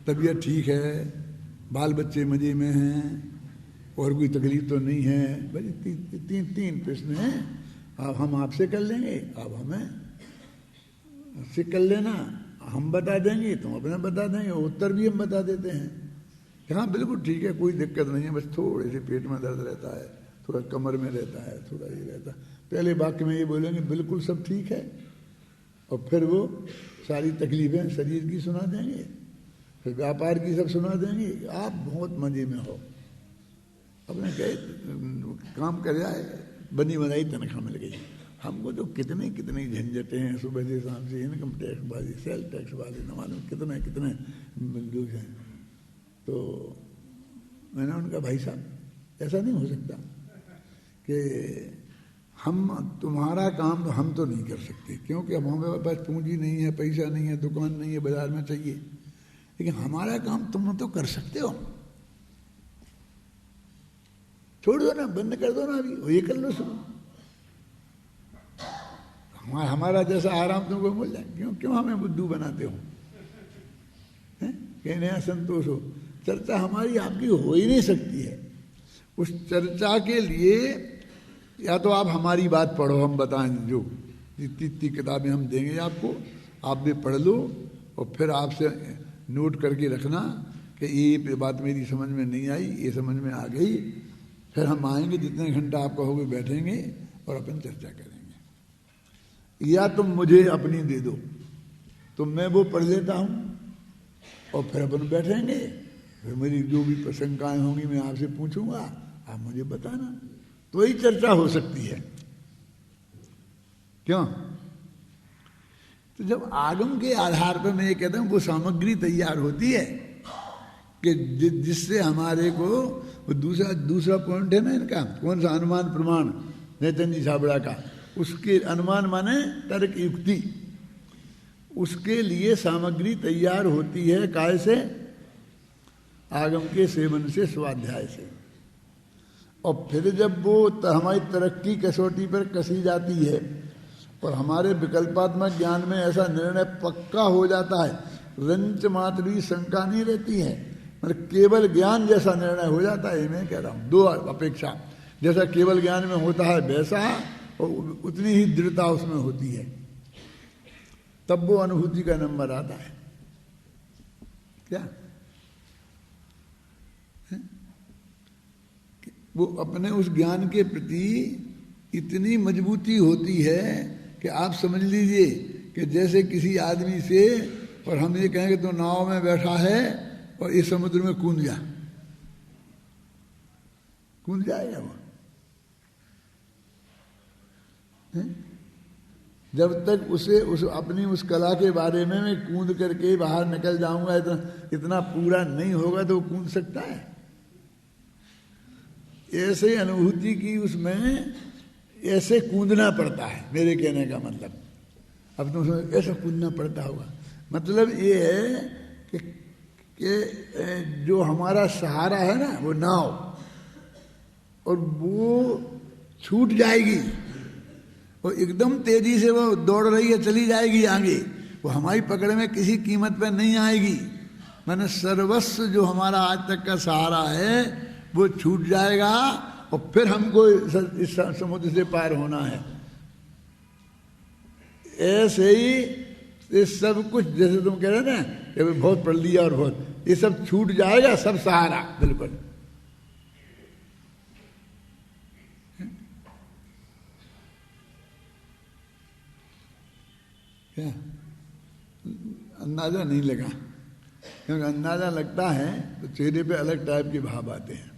तबीयत ठीक है, बाल बच्चे मज़े में हैं, और कोई तकलीफ तो नहीं है, बस तीन प्रश्न हैं। अब हम आपसे कर लेंगे, अब हमें से कर लेना, हम बता देंगे, तुम अपना बता देंगे, उत्तर भी हम बता देते हैं। हाँ बिल्कुल ठीक है, कोई दिक्कत नहीं है, बस थोड़े से पेट में दर्द रहता है, थोड़ा कमर में रहता है, थोड़ा ये रहता है। पहले वाक्य में ये बोलेंगे बिल्कुल सब ठीक है, और फिर वो सारी तकलीफ़ें शरीर की सुना देंगे, फिर व्यापार की सब सुना देंगे, आप बहुत मज़े में हो। अपने कहे काम कर जाए, बनी बनाई तनख्वाह मिल गई। हमको तो कितने कितनी झंझटें हैं, सुबह से शाम से, इनकम टैक्स वाली, सेल टैक्स वाली, न मालूम कितने कितने लोग हैं। तो मैंने उनका भाई साहब ऐसा नहीं हो सकता कि हम तुम्हारा काम हम तो नहीं कर सकते, क्योंकि अब हमारे पास पूंजी नहीं है, पैसा नहीं है, दुकान नहीं है, बाजार में चाहिए, लेकिन हमारा काम तुम तो कर सकते हो। छोड़ दो ना, बंद कर दो ना, अभी ये कर लो शुरू, हमारा जैसा आराम तुमको मिल जाए। क्यों हमें बुद्धू बनाते हो? कहने यहाँ संतोष हो, चर्चा हमारी आपकी हो ही नहीं सकती है। उस चर्चा के लिए या तो आप हमारी बात पढ़ो, हम बताएं, जो जितनी किताबें हम देंगे आपको, आप भी पढ़ लो, और फिर आपसे नोट करके रखना कि ये बात मेरी समझ में नहीं आई, ये समझ में आ गई। फिर हम आएंगे, जितने घंटा आप कहोगे बैठेंगे और अपन चर्चा करेंगे। या तुम मुझे अपनी दे दो, तो मैं वो पढ़ लेता हूँ, और फिर अपन बैठेंगे, फिर मेरी जो भी प्रशंकाएं होंगी मैं आपसे पूछूंगा, आप मुझे बताना, तो ही चर्चा हो सकती है। क्यों? तो जब आगम के आधार पर मैं ये कहता हूँ वो सामग्री तैयार होती है कि जिससे हमारे को वो दूसरा पॉइंट है ना इनका, कौन सा? अनुमान प्रमाण, जयचंद जी छाबड़ा का। उसके अनुमान माने तर्क युक्ति, उसके लिए सामग्री तैयार होती है। काय से? आगम के सेवन से, स्वाध्याय से। और फिर जब वो हमारी तरक्की कसौटी पर कसी जाती है और हमारे विकल्पात्मक ज्ञान में ऐसा निर्णय पक्का हो जाता है, रंच मात्र भी शंका नहीं रहती है, मतलब केवल ज्ञान जैसा निर्णय हो जाता है। मैं कह रहा हूँ दो अपेक्षा, जैसा केवल ज्ञान में होता है वैसा, और उतनी ही दृढ़ता उसमें होती है, तब वो अनुभूति का नंबर आता है। क्या वो अपने उस ज्ञान के प्रति इतनी मजबूती होती है कि आप समझ लीजिए कि जैसे किसी आदमी से और हम ये कहेंगे तो नाव में बैठा है और इस समुद्र में कूद जाएगा वो। जब तक उसे अपनी उस कला के बारे में मैं कूद करके बाहर निकल जाऊंगा, इतना पूरा नहीं होगा तो वो कूद सकता है। ऐसे अनुभूति की उसमें ऐसे कूदना पड़ता है, मेरे कहने का मतलब। अब तुम ऐसा कूदना पड़ता होगा, मतलब ये है कि कि जो हमारा सहारा है ना वो नाव, और वो छूट जाएगी, वो एकदम तेजी से वो दौड़ रही है, चली जाएगी आगे, वो हमारी पकड़ में किसी कीमत पर नहीं आएगी। मैंने सर्वस्व जो हमारा आज तक का सहारा है वो छूट जाएगा, और फिर हमको इस समुद्र से पार होना है। ऐसे ही ये सब कुछ, जैसे तुम कह रहे ना कि बहुत पढ़ लिया और बहुत, ये सब छूट जाएगा, सब सहारा बिल्कुल। क्या अंदाजा नहीं लगा? क्योंकि अंदाजा लगता है तो चेहरे पे अलग टाइप के भाव आते हैं।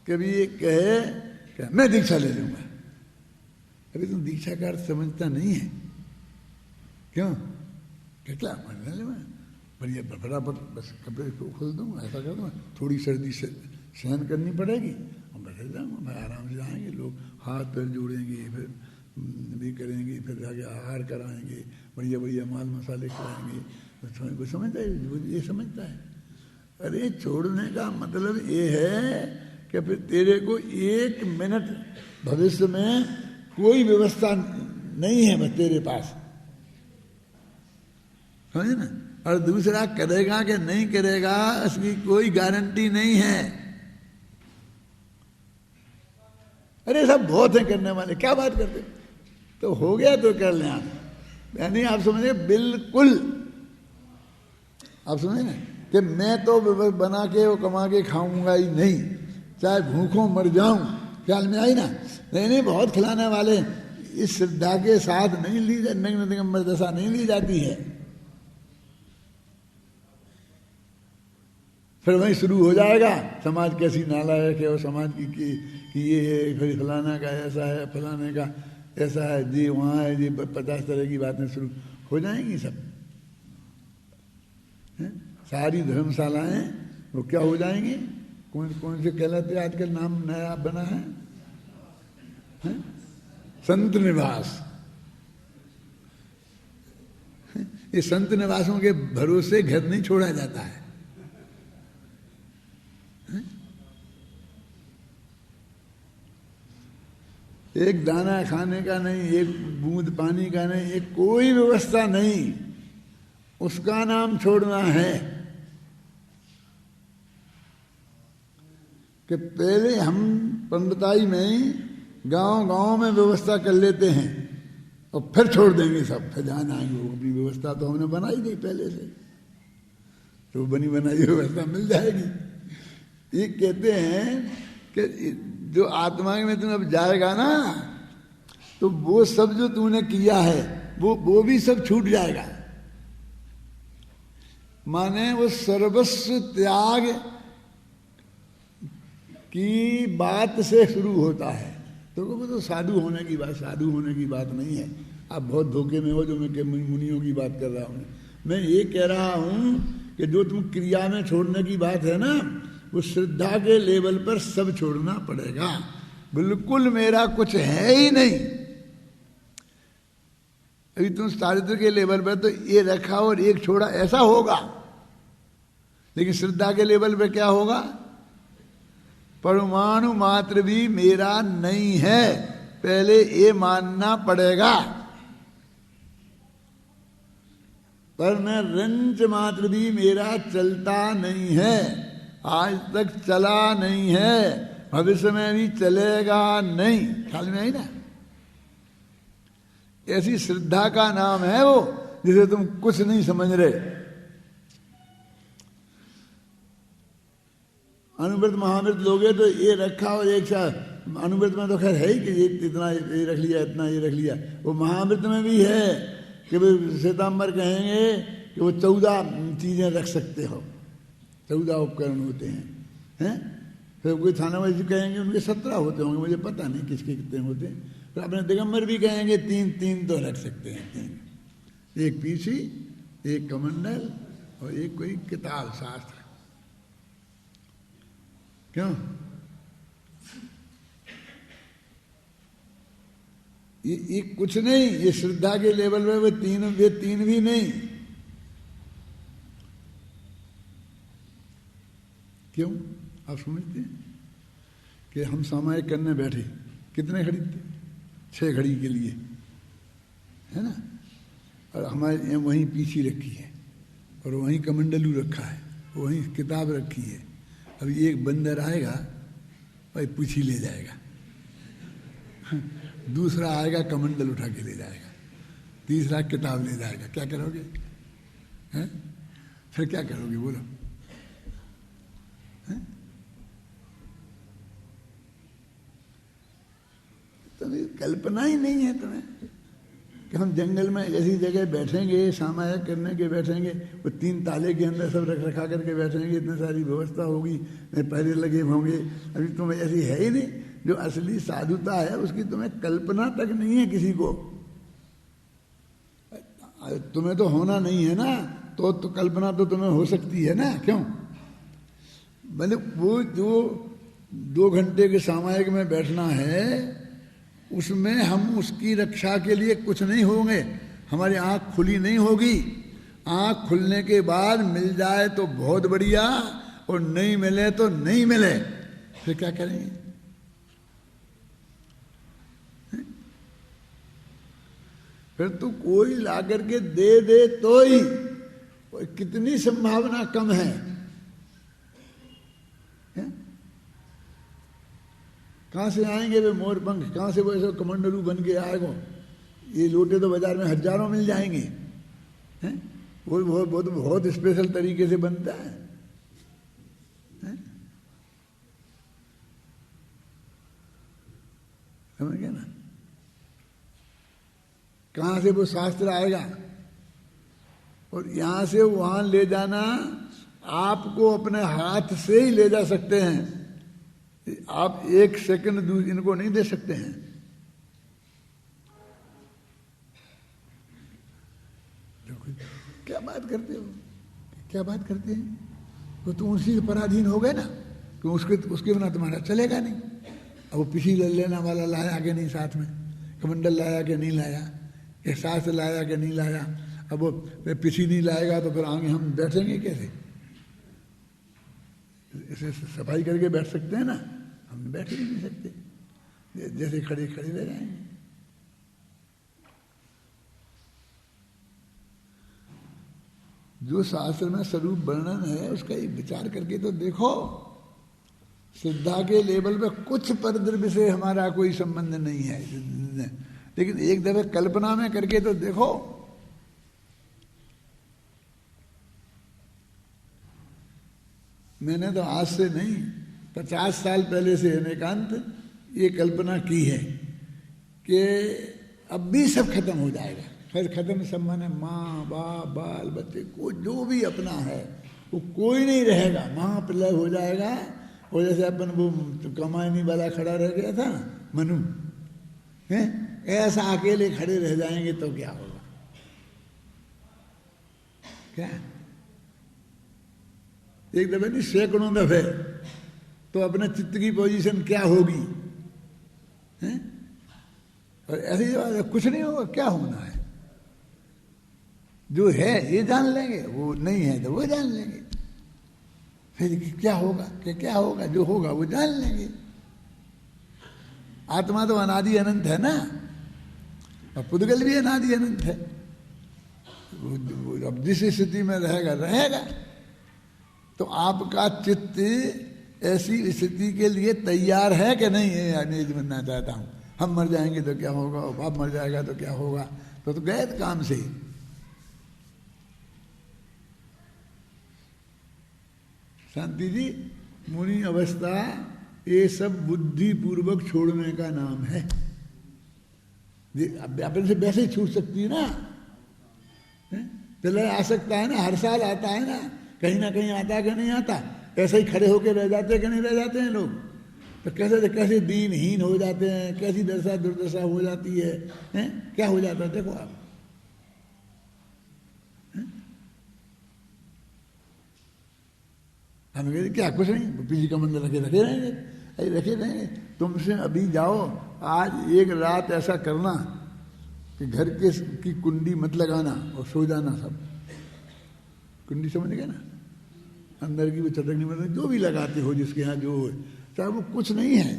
कभी ये कहे कि मैं दीक्षा ले लूंगा, अभी तुम दीक्षा का अर्थ समझता नहीं है। क्यों? कितना बढ़िया, फटाफट बस कपड़े को खोल दूंगा, ऐसा कर दूंगा, थोड़ी सर्दी से सहन करनी पड़ेगी, हम बैठे जाऊंगा, भाई आराम से जाएंगे, लोग हाथ पैर जोड़ेंगे, फिर भी करेंगे, फिर जाके आहार कराएंगे, बढ़िया बढ़िया माल मसाले खिलाएंगे। कोई समझता है? ये समझता है? अरे छोड़ने का मतलब ये है कि फिर तेरे को 1 मिनट भविष्य में कोई व्यवस्था नहीं है बस तेरे पास, समझे ना? और दूसरा करेगा कि नहीं करेगा इसकी कोई गारंटी नहीं है। अरे सब बहुत है करने वाले, क्या बात करते, तो हो गया तो कर लें आप, यानी आप समझे बिल्कुल। आप समझे ना कि मैं तो बना के वो कमा के खाऊंगा ही नहीं, चाहे भूखों मर जाऊं, ख्याल में आई ना? नहीं, बहुत खिलाने वाले, इस श्रद्धा के साथ नहीं ली नग्न दिगंबर दशा नहीं ली जाती है। फिर वहीं शुरू हो जाएगा समाज कैसी नालायक है, और समाज की ये है, फिर फलाना का ऐसा है, फलाने का ऐसा है जी, वहाँ है जी, 50 तरह की बातें शुरू हो जाएंगी सब है? सारी धर्मशालाएं वो क्या हो जाएंगी? कौन से कहलाते आजकल नाम नया बना है? संत निवास। ये संत निवासों के भरोसे घर नहीं छोड़ा जाता है। एक दाना खाने का नहीं, एक बूंद पानी का नहीं, एक कोई व्यवस्था नहीं, उसका नाम छोड़ना है। कि पहले हम पंडिताई में गांव में व्यवस्था कर लेते हैं और फिर छोड़ देंगे सब, फिर जान आएंगे। वो अपनी व्यवस्था तो हमने बनाई नहीं पहले से, तो बनी बनाई व्यवस्था मिल जाएगी। ये कहते हैं कि जो आत्मा में तुम अब जाएगा ना, तो वो सब जो तूने किया है वो भी सब छूट जाएगा। माने वो सर्वस्व त्याग की बात से शुरू होता है। तो वो तो साधु होने की बात, साधु होने की बात नहीं है। आप बहुत धोखे में हो जो मैं मुनियों की बात कर रहा हूँ। मैं ये कह रहा हूँ कि जो तुम क्रिया में छोड़ने की बात है ना, वो श्रद्धा के लेवल पर सब छोड़ना पड़ेगा। बिल्कुल मेरा कुछ है ही नहीं। अभी तुम चारित्र के लेवल पर तो ये रखा और एक छोड़ा, ऐसा होगा। लेकिन श्रद्धा के लेवल पे क्या होगा? परमाणु मात्र भी मेरा नहीं है, पहले ये मानना पड़ेगा। पर मैं रंच मात्र भी मेरा चलता नहीं है, आज तक चला नहीं है, भविष्य में भी चलेगा नहीं। ख्याल में आई ना? ऐसी श्रद्धा का नाम है वो, जिसे तुम कुछ नहीं समझ रहे। अनुव्रत महाव्रत लोगे तो ये रखा और एक साथ, अनुव्रत में तो खैर है ही कि ये इतना ये रख लिया, इतना ये रख लिया। वो महाव्रत में भी है कि भाई श्वेतांबर कहेंगे कि वो 14 चीजें रख सकते हो, 14 उपकरण होते हैं। फिर कोई थाना वाले कहेंगे उनके 17 होते होंगे, मुझे पता नहीं किसके कितने होते हैं। फिर अपने दिगंबर भी कहेंगे 3 तो रख सकते हैं, 3, एक पीछी, एक कमंडल और एक कोई किताब शास्त्र। क्यों? ये कुछ नहीं, ये श्रद्धा के लेवल में वे तीन भी नहीं। क्यों आप समझते हैं कि हम सामायिक करने बैठे, कितने खरीदते? 6 घड़ी के लिए, है ना? और हमारे वहीं पीछी रखी है, और वहीं कमंडलू रखा है, वहीं किताब रखी है। अभी एक बंदर आएगा भाई पूछी ले जाएगा, दूसरा आएगा कमंडल उठा के ले जाएगा, तीसरा किताब ले जाएगा। क्या करोगे? हैं? फिर क्या करोगे बोलो? हैं? तुम्हें कल्पना ही नहीं है तुम्हें कि हम जंगल में ऐसी जगह बैठेंगे, सामायिक करने के बैठेंगे, वो 3 ताले के अंदर सब रख रखा करके बैठेंगे, इतनी सारी व्यवस्था होगी, पहले लगे होंगे। अभी तुम्हें ऐसी है ही नहीं। जो असली साधुता है उसकी तुम्हें कल्पना तक नहीं है किसी को। तुम्हें तो होना नहीं है ना, तो कल्पना तो तुम्हें हो सकती है ना, क्यों? मतलब वो जो 2 घंटे के सामायिक में बैठना है, उसमें हम उसकी रक्षा के लिए कुछ नहीं होंगे। हमारी आंख खुली नहीं होगी। आंख खुलने के बाद मिल जाए तो बहुत बढ़िया, और नहीं मिले तो नहीं मिले, फिर क्या करेंगे? फिर तो कोई ला करके दे तो ही, कितनी संभावना कम है? कहाँ से आएंगे वे मोर पंख? कहाँ से वो ऐसे कमंडलू बन के आएगो? ये लोटे तो बाजार में हजारों मिल जाएंगे, हैं? वो बहुत स्पेशल तरीके से बनता है, हैं? समझ गए ना? कहाँ से वो शास्त्र आएगा? और यहाँ से वहाँ ले जाना आपको अपने हाथ से ही ले जा सकते हैं। आप 1 सेकंड इनको नहीं दे सकते हैं। क्या बात करते हो? क्या बात करते हैं? वो तो उसी के पराधीन हो गए ना, तो उसके बिना तुम्हारा चलेगा नहीं। अब वो पिछी लेना वाला लाया कि नहीं, साथ में कमंडल लाया कि नहीं लाया, एहसास लाया कि नहीं लाया। अब वो पिछी नहीं लाएगा तो फिर आगे हम बैठेंगे कैसे? इसे सफाई करके बैठ सकते हैं ना, हम बैठ ही नहीं सकते, जैसे खड़े खड़े रह जाएंगे। जो शास्त्र में स्वरूप वर्णन है उसका एक विचार करके तो देखो। श्रद्धा के लेवल पे कुछ परद्रव्य से हमारा कोई संबंध नहीं है, लेकिन एक दफे कल्पना में करके तो देखो। मैंने तो आज से नहीं 50 साल पहले से अनेकांत ये कल्पना की है कि अब भी सब खत्म हो जाएगा। फिर खत्म सम्मान है, माँ बाप बाल बच्चे को जो भी अपना है वो कोई नहीं रहेगा, महाप्रलय हो जाएगा। और जैसे अपन वो कमाईनी वाला खड़ा रह गया था मनु, है ऐसा अकेले खड़े रह जाएंगे तो क्या होगा? क्या एक दफे नहीं 100 दफे तो अपने चित्त की पोजीशन क्या होगी, है? और ऐसी जगह कुछ नहीं होगा। क्या होना है? जो है ये जान लेंगे, वो नहीं है तो वो जान लेंगे। फिर क्या होगा? क्या होगा? जो होगा वो जान लेंगे। आत्मा तो अनादि अनंत है ना, और पुद्गल भी अनादि अनंत है। अब जिस स्थिति में रहेगा रहेगा। तो आपका चित्त ऐसी स्थिति के लिए तैयार है कि नहीं है? नहीं बनना चाहता हूं, हम मर जाएंगे तो क्या होगा, बाप मर जाएगा तो क्या होगा, तो गए काम से। शांति जी, मुनि अवस्था ये सब बुद्धि पूर्वक छोड़ने का नाम है। अपन से वैसे ही छूट सकती है ना, पहले आ सकता है ना, हर साल आता है ना, कहीं ना कहीं आता है कि नहीं आता? ऐसे ही खड़े होकर रह जाते हैं कि नहीं रह जाते हैं लोग? तो कैसे दीनहीन हो जाते हैं, कैसी दशा दुर्दशा हो जाती है, हैं? क्या हो जाता है देखो आप। हम कहते क्या कुछ नहीं, पीछे का मंदिर रखे रहेंगे, अरे रखे रहेंगे। तुमसे अभी जाओ, आज एक रात ऐसा करना कि घर की कुंडी मत लगाना और सो जाना सब। कुंडी समझ गए ना? अंदर की वो चटकनी मतलब जो भी लगाते हो जिसके यहाँ जो हो, चाहे वो कुछ नहीं है,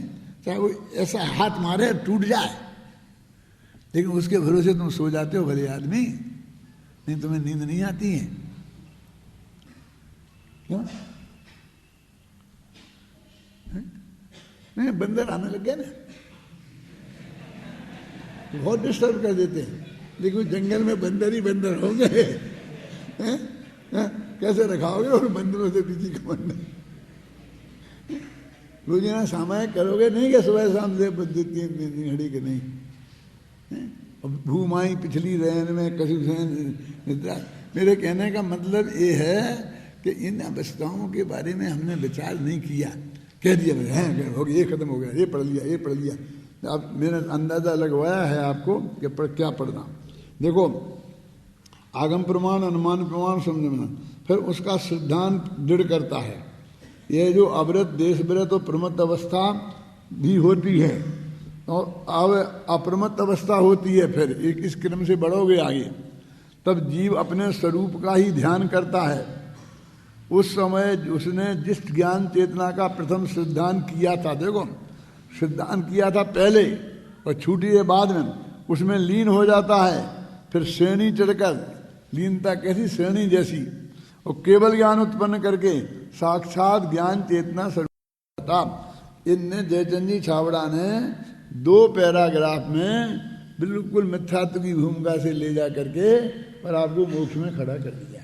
चाहे वो ऐसा हाथ मारे टूट जाए, लेकिन उसके भरोसे तुम सो जाते हो भले आदमी, नहीं तुम्हें नींद नहीं आती है। क्यों? नहीं, बंदर आने लग गया ना, बहुत डिस्टर्ब कर देते हैं, लेकिन जंगल में बंदर ही बंदर हो गए, कैसे रखाओगे और बंदरों से किसी का मन नहीं। रोजाना सामायिक करोगे नहीं क्या सुबह शाम से 3 घड़ी के नहीं। भूमाई पिछली रहन में कशिप निद्रा। मेरे कहने का मतलब ये है कि इन अवस्थाओं के बारे में हमने विचार नहीं किया, कह दिया हो गया, ये खत्म हो गया, ये पढ़ लिया, ये पढ़ लिया। अब मैंने अंदाजा लगवाया है आपको कि क्या पढ़ना। देखो, आगम प्रमाण, अनुमान प्रमाण समझना, फिर उसका सिद्धांत दृढ़ करता है। ये जो अवृत, देश व्रत और प्रमत्त अवस्था भी होती है, और अब अप्रमत्त अवस्था होती है। फिर एक इस क्रम से बढ़ोगे आगे, तब जीव अपने स्वरूप का ही ध्यान करता है। उस समय उसने जिस ज्ञान चेतना का प्रथम सिद्धांत किया था, देखो सिद्धांत किया था पहले और छूटी है बाद में, उसमें लीन हो जाता है। फिर श्रेणी चढ़कर, लीनता कैसी, श्रेणी जैसी, और केवल ज्ञान उत्पन्न करके साक्षात ज्ञान चेतना स्वरूप था। इनने जयचंद जी छाबड़ा ने 2 पैराग्राफ में बिल्कुल मिथ्यात्व की भूमिका से ले जा करके और आपको मोक्ष में खड़ा कर दिया।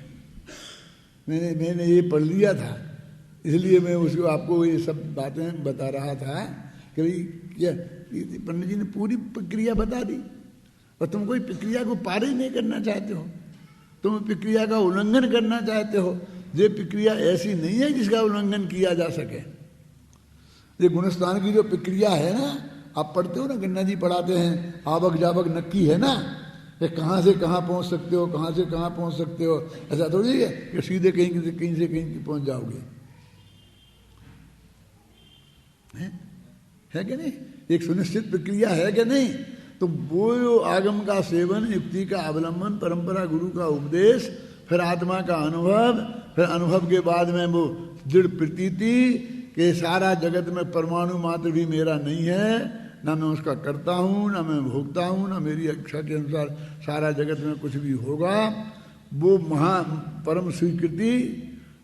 मैंने ये पढ़ लिया था, इसलिए मैं उसको आपको ये सब बातें बता रहा था कि भाई क्या पंडित जी ने पूरी प्रक्रिया बता दी, और तुम कोई प्रक्रिया को पार ही नहीं करना चाहते हो, तुम प्रक्रिया का उल्लंघन करना चाहते हो। ये प्रक्रिया ऐसी नहीं है जिसका उल्लंघन किया जा सके। ये गुणस्थान की जो प्रक्रिया है ना, आप पढ़ते हो ना, गन्ना जी पढ़ाते हैं, आवक जावक नक्की है ना, ये कहाँ से कहाँ पहुँच सकते हो, कहाँ से कहाँ पहुँच सकते हो। ऐसा थोड़ी है कि सीधे कहीं से कहीं पहुँच जाओगे, है कि नहीं? एक सुनिश्चित प्रक्रिया है कि नहीं? तो वो आगम का सेवन, युक्ति का अवलंबन, परंपरा, गुरु का उपदेश, फिर आत्मा का अनुभव, फिर अनुभव के बाद में वो दृढ़ प्रतीति कि सारा जगत में परमाणु मात्र भी मेरा नहीं है, ना मैं उसका करता हूँ, ना मैं भोगता हूँ, ना मेरी इच्छा के अनुसार सारा जगत में कुछ भी होगा। वो महा परम स्वीकृति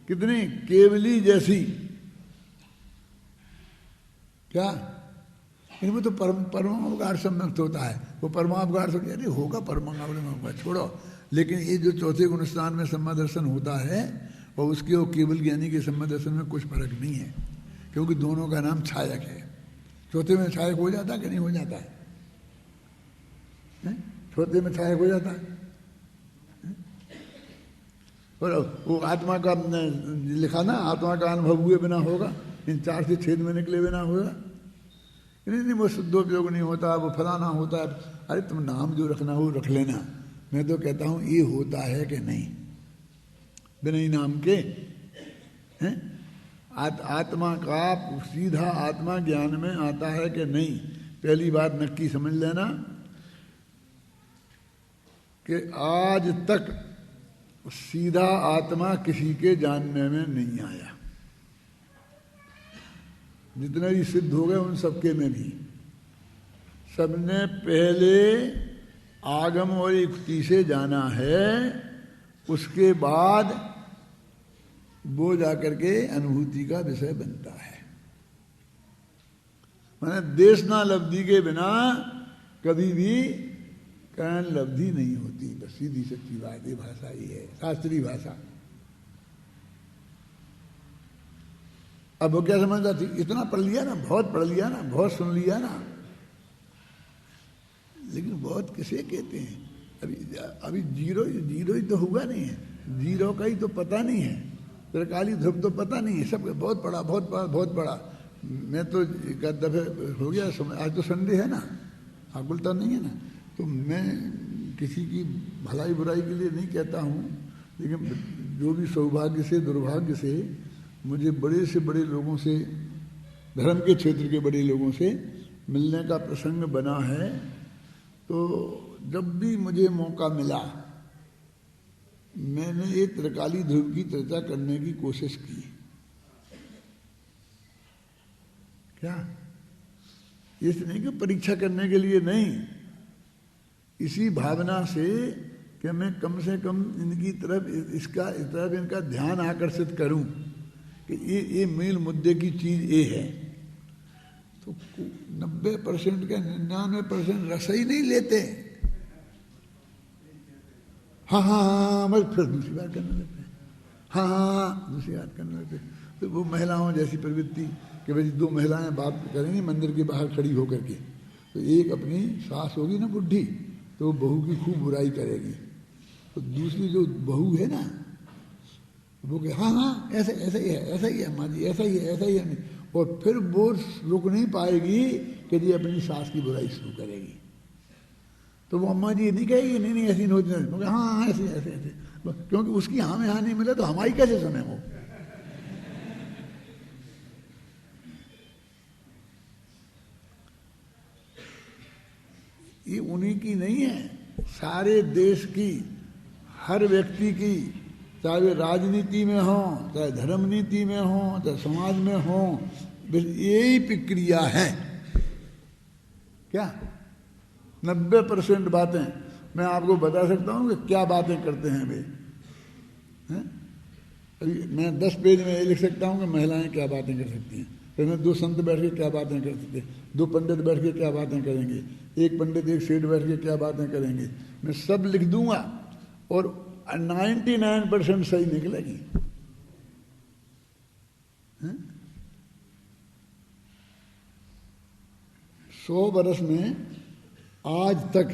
कितनी केवली जैसी, क्या इनमें तो परमावगार सम्यक्त होता है। वो परमावगार समझ, अरे होगा परमावगार छोड़ो, लेकिन ये जो चौथे गुणस्थान में सम्मा दर्शन होता है और उसके और केवल ज्ञानी के सम्मा दर्शन में कुछ फर्क नहीं है, क्योंकि दोनों का नाम छायक है। चौथे में छायक हो जाता है कि नहीं हो जाता है? चौथे में छायक हो जाता है। और वो आत्मा का लिखा ना, आत्मा का अनुभव हुए बिना होगा, इन 4 से छेद में निकले बिना होगा। नहीं वो शुद्धोपयोग नहीं होता, वो फलाना होता है। अरे तुम नाम जो रखना हो रख लेना, मैं तो कहता हूँ ये होता है कि नहीं बिना ही नाम के, हैं? आत्मा का सीधा आत्मा ज्ञान में आता है कि नहीं, पहली बात नक्की समझ लेना कि आज तक सीधा आत्मा किसी के जानने में नहीं आया। जितने भी सिद्ध हो गए उन सबके में भी सबने पहले आगम और युक्ति से जाना है, उसके बाद वो जाकर के अनुभूति का विषय बनता है। माने देश ना लब्धि के बिना कभी भी करण लब्धि नहीं होती। बस सीधी सच्ची बात, ये भाषा ही है, शास्त्रीय भाषा। अब वो क्या समझता थी, इतना पढ़ लिया ना, बहुत पढ़ लिया ना, बहुत सुन लिया ना, लेकिन बहुत किसे कहते हैं? अभी जीरो ही तो हुआ नहीं है, जीरो का ही तो पता नहीं है, त्रिकाली ध्रुव तो पता नहीं है। सब बहुत बड़ा बहुत बड़ा बहुत बड़ा। मैं तो एक दफे हो गया, आज तो संडे है ना, आकुलता नहीं है ना, तो मैं किसी की भलाई बुराई के लिए नहीं कहता हूँ, लेकिन जो भी सौभाग्य से दुर्भाग्य से मुझे बड़े से बड़े लोगों से, धर्म के क्षेत्र के बड़े लोगों से मिलने का प्रसंग बना है, तो जब भी मुझे मौका मिला मैंने ये त्रिकाली ध्रुव की चर्चा करने की कोशिश की। क्या इसलिए कि परीक्षा करने के लिए नहीं, इसी भावना से कि मैं कम से कम इनकी तरफ इनका ध्यान आकर्षित करूं कि ये मूल मुद्दे की चीज ये है। तो 90% के 99% रस ही नहीं लेते। हाँ हाँ हाँ, बस फिर दूसरी बात करने लगते हैं। हाँ हाँ हाँ, दूसरी बात करने लगते हैं। तो वो महिलाओं जैसी प्रवृत्ति कि भाई दो महिलाएं बात करेंगी मंदिर के बाहर खड़ी होकर के, तो एक अपनी सास होगी ना बुढ़ी, तो वो बहू की खूब बुराई करेगी, तो दूसरी जो बहू है ना वो कहे हाँ हाँ ऐसा ऐसा ही है, ऐसा ही है माँ जी, ऐसा ही है, ऐसा ही है। और फिर वो रुक नहीं पाएगी कि जी अपनी सास की बुराई शुरू करेगी। तो वो अम्मा जी नहीं कहेगी नहीं नहीं ऐसी नहीं होती, हाँ हाँ ऐसे ऐसे ऐसे, क्योंकि उसकी हाँ में हाँ नहीं मिले तो हमारी कैसे सुने वो। ये उन्हीं की नहीं है, सारे देश की, हर व्यक्ति की, चाहे वे राजनीति में हो, चाहे धर्म नीति में हो, चाहे समाज में हो, बस यही प्रक्रिया है। क्या 90% बातें मैं आपको बता सकता हूँ कि क्या बातें करते हैं वे। अभी मैं 10 पेज में ये लिख सकता हूँ कि महिलाएं क्या बातें कर सकती हैं, फिर मैं 2 संत बैठ के क्या बातें कर सकते हैं, 2 पंडित बैठ के क्या बातें करेंगे, 1 पंडित 1 सेठ बैठ के क्या बातें करेंगे, मैं सब लिख दूंगा और 99% सही निकलेगी। 100 बरस में आज तक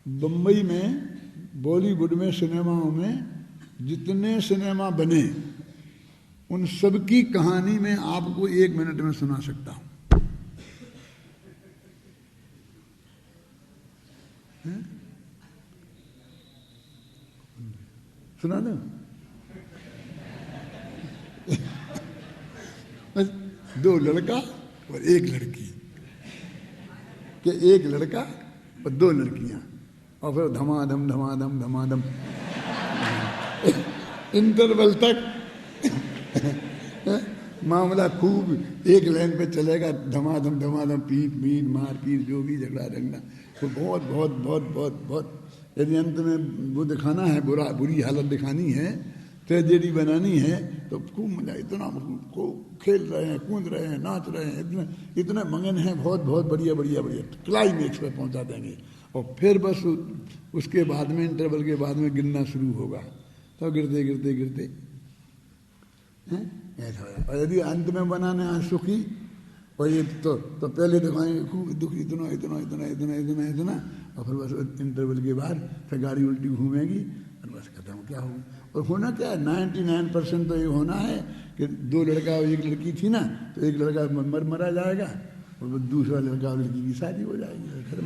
बम्बई में बॉलीवुड में सिनेमाओं में जितने सिनेमा बने उन सब की कहानी मैं आपको 1 मिनट में सुना सकता हूं। सुना दो। बस 2 लड़का और 1 लड़की, कि 1 लड़का और 2 लड़कियां, और फिर धमाधम धमाधम धमाधम इंटरवल तक मामला खूब एक लाइन पे चलेगा, धमाधम धमाधम, पीट पीट मार पीट, जो भी झगड़ा झगड़ा, तो बहुत बहुत बहुत बहुत बहुत। यदि अंत में वो दिखाना है, बुरी हालत दिखानी है, ट्रेजेडी बनानी है, तो खूब मजा, इतना खूब खेल रहे हैं, कूद रहे हैं, नाच रहे हैं, इतने मगन हैं, बहुत बहुत बढ़िया बढ़िया बढ़िया, क्लाइमेक्स पे पहुंचा देंगे। और फिर बस उसके बाद में, इंटरवल के बाद में गिरना शुरू होगा, तो गिरते गिरते गिरते ऐसा हो जाए। और यदि अंत में बनाने हैं सुखी, और ये तो पहले दिखाएंगे खूब दुख, इतना इतना इतना इतना इतना इतना, और फिर बस इंटरवल के बाद फिर गाड़ी उल्टी घूमेगी और बस खत्म। क्या होगा? और होना क्या है, 99% तो ये होना है कि 2 लड़का और 1 लड़की थी ना, तो 1 लड़का मरा जाएगा और दूसरा लड़का और लड़की की शादी हो जाएगी, फिर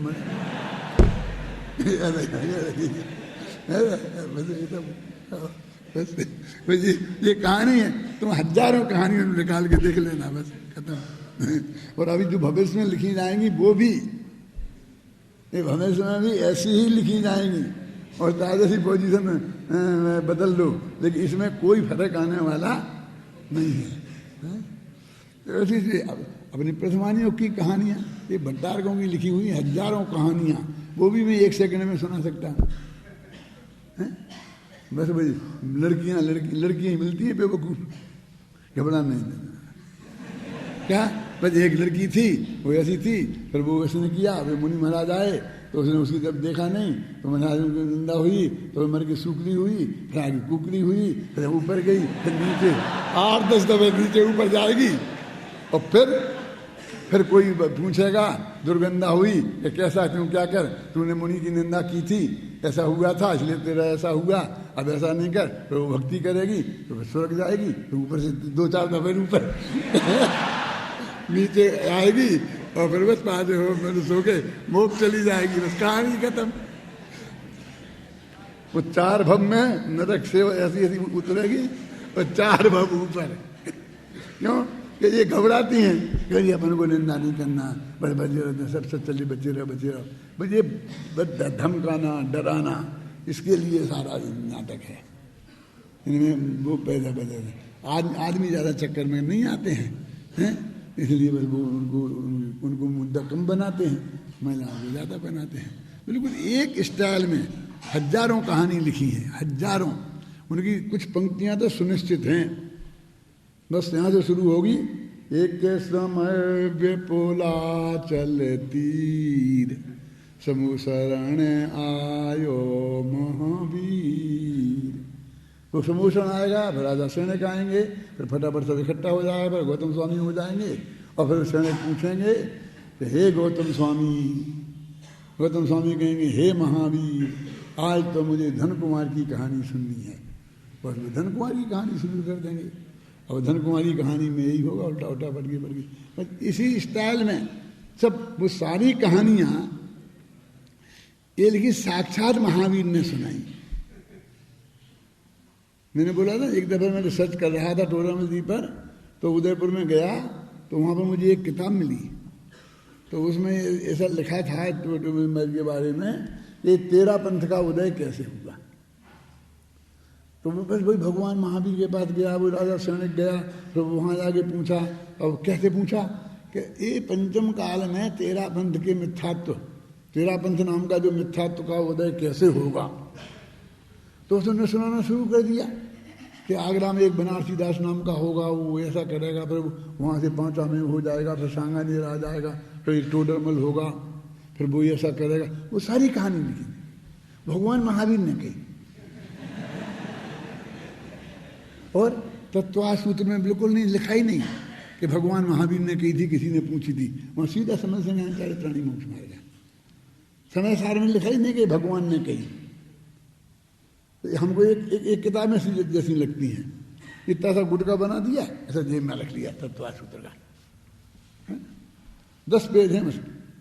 बस ये कहानी है। तुम हजारों कहानियों निकाल के देख लेना, बस खत्म। और अभी जो भविष्य में लिखी जाएंगी वो भी, ये भविष्य में भी ऐसी ही लिखी जाएंगी, और ताज़ा सी पोजीशन में बदल दो, लेकिन इसमें कोई फर्क आने वाला नहीं है। तो ऐसी से अपनी प्रथमानियों की कहानियाँ, ये भट्टारकों की लिखी हुई हजारों कहानियाँ, वो भी मैं 1 सेकंड में सुना सकता हूँ। बस भाई लड़कियाँ मिलती है बेवकूफ़, घबरा नहीं देना। क्या बस 1 लड़की थी, वो ऐसी थी, फिर वो उसने किया, फिर मुनि महाराज आए तो उसने उसकी जब देखा नहीं, तो महाराज की निंदा हुई, तो मर के सूखली हुई, फिर आगे कुकली हुई, फिर ऊपर गई, फिर नीचे 8-10 दफे नीचे ऊपर जाएगी, और फिर कोई पूछेगा, दुर्गंधा हुई कि कैसा क्यों क्या कर, तूने मुनि की निंदा की थी, ऐसा हुआ था इसलिए तेरा ऐसा हुआ, अब ऐसा नहीं कर, फिर वो भक्ति करेगी तो फिर स्वर्ग जाएगी, तो ऊपर से 2-4 दफे ऊपर नीचे आएगी, और फिर बस 5 मिनट सो के मोक्ष चली जाएगी, बस कहानी खत्म। वो 4 भव में नरक से ऐसी ऐसी उतरेगी और 4 भव ऊपर। क्यों कि ये घबराती हैं कि ये अपन को निंदा नहीं करना, बड़े बचे रहते, सब चलिए बचे रहो बस ये धमकाना डराना, इसके लिए सारा नाटक है। इनमें वो पैदा आदमी ज़्यादा चक्कर में नहीं आते हैं, इसलिए बस वो उनको मुद्दा कम बनाते हैं, महिलाओं को ज़्यादा बनाते हैं। बिल्कुल एक स्टाइल में हजारों कहानी लिखी है, हजारों। उनकी कुछ पंक्तियां तो सुनिश्चित हैं, बस यहाँ से शुरू होगी। एक समय विपुला चल तीर, समूह शरण आयो महावीर। वो समूह शरण आएगा, फिर राजा सैनिक आएंगे, फिर फटाफट सब इकट्ठा हो जाएगा, फिर गौतम स्वामी हो जाएंगे, और फिर सैनिक पूछेंगे कि हे गौतम स्वामी। गौतम स्वामी कहेंगे हे महावीर, आज तो मुझे धन कुमार की कहानी सुननी है। बस वो धन कुमार की कहानी शुरू कर देंगे, और धन कुमारी कहानी में यही होगा, उल्टा उल्टा बढ़ गई। बस इसी स्टाइल में सब वो सारी कहानियां ये लिखी साक्षात महावीर ने सुनाई। मैंने बोला था एक दफे मैं रिसर्च कर रहा था टोडरमल जी पर, तो उदयपुर में गया तो वहाँ पर मुझे एक किताब मिली, तो उसमें ऐसा लिखा था टोडरमल के बारे में, ये 13 पंथ का उदय कैसे हुआ। तो वो बस वही भगवान महावीर के पास गया, वो राजा सैनिक गया, तो वहाँ जाके पूछा, और कैसे पूछा कि ये पंचम काल में 13 पंथ के मिथ्यात्व, 13 पंथ नाम का जो मिथ्यात्व का उदय कैसे होगा। तो उसने सुनाना शुरू कर दिया कि आगरा में एक बनारसी दास नाम का होगा, वो ऐसा करेगा, फिर वहाँ से 5 में हो जाएगा, फिर सांगानेर आ जाएगा, फिर एक टोडरमल होगा, फिर वो ऐसा करेगा। वो सारी कहानी लिखी भगवान महावीर ने कही, और तत्व सूत्र में बिल्कुल नहीं लिखा ही नहीं कि भगवान महावीर ने कही थी, किसी ने पूछी थी। वहाँ सीधा समय संज्ञान चारित्राणी मोक्ष मार्ग है, समय सार में लिखा ही नहीं कि भगवान ने कही। हमको एक किताब में जैसी लगती है, इतना सा गुटका बना दिया, ऐसा जेब में रख लिया तत्व सूत्र का। 10 पेज है,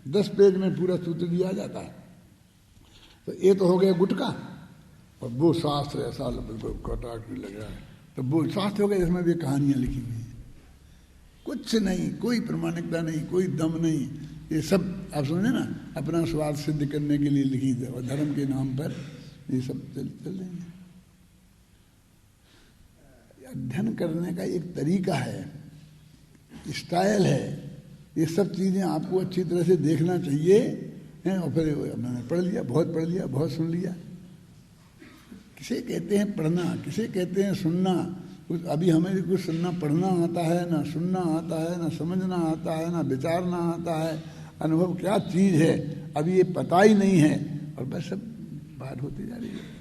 10 पेज में पूरा सूत्र दिया जाता है। तो ये तो हो गया गुटका, और वो शास्त्र ऐसा बिल्कुल कटाक भी लग रहा है, तो वो शास्त्र हो गया जिसमें भी कहानियां लिखी हुई हैं। कुछ नहीं, कोई प्रमाणिकता नहीं, कोई दम नहीं, ये सब आप समझे ना, अपना स्वार्थ सिद्ध करने के लिए लिखी थी, और धर्म के नाम पर ये सब चल रहे हैं। अध्ययन करने का एक तरीका है, स्टाइल है, ये सब चीज़ें आपको अच्छी तरह से देखना चाहिए हैं। और फिर मैंने पढ़ लिया, बहुत पढ़ लिया, बहुत सुन लिया। किसे कहते हैं पढ़ना, किसे कहते हैं सुनना। अभी हमें कुछ सुनना पढ़ना आता है, ना सुनना आता है, ना समझना आता है, ना विचारना आता है, अनुभव क्या चीज़ है अभी ये पता ही नहीं है, और बस सब बात होती जा रही है।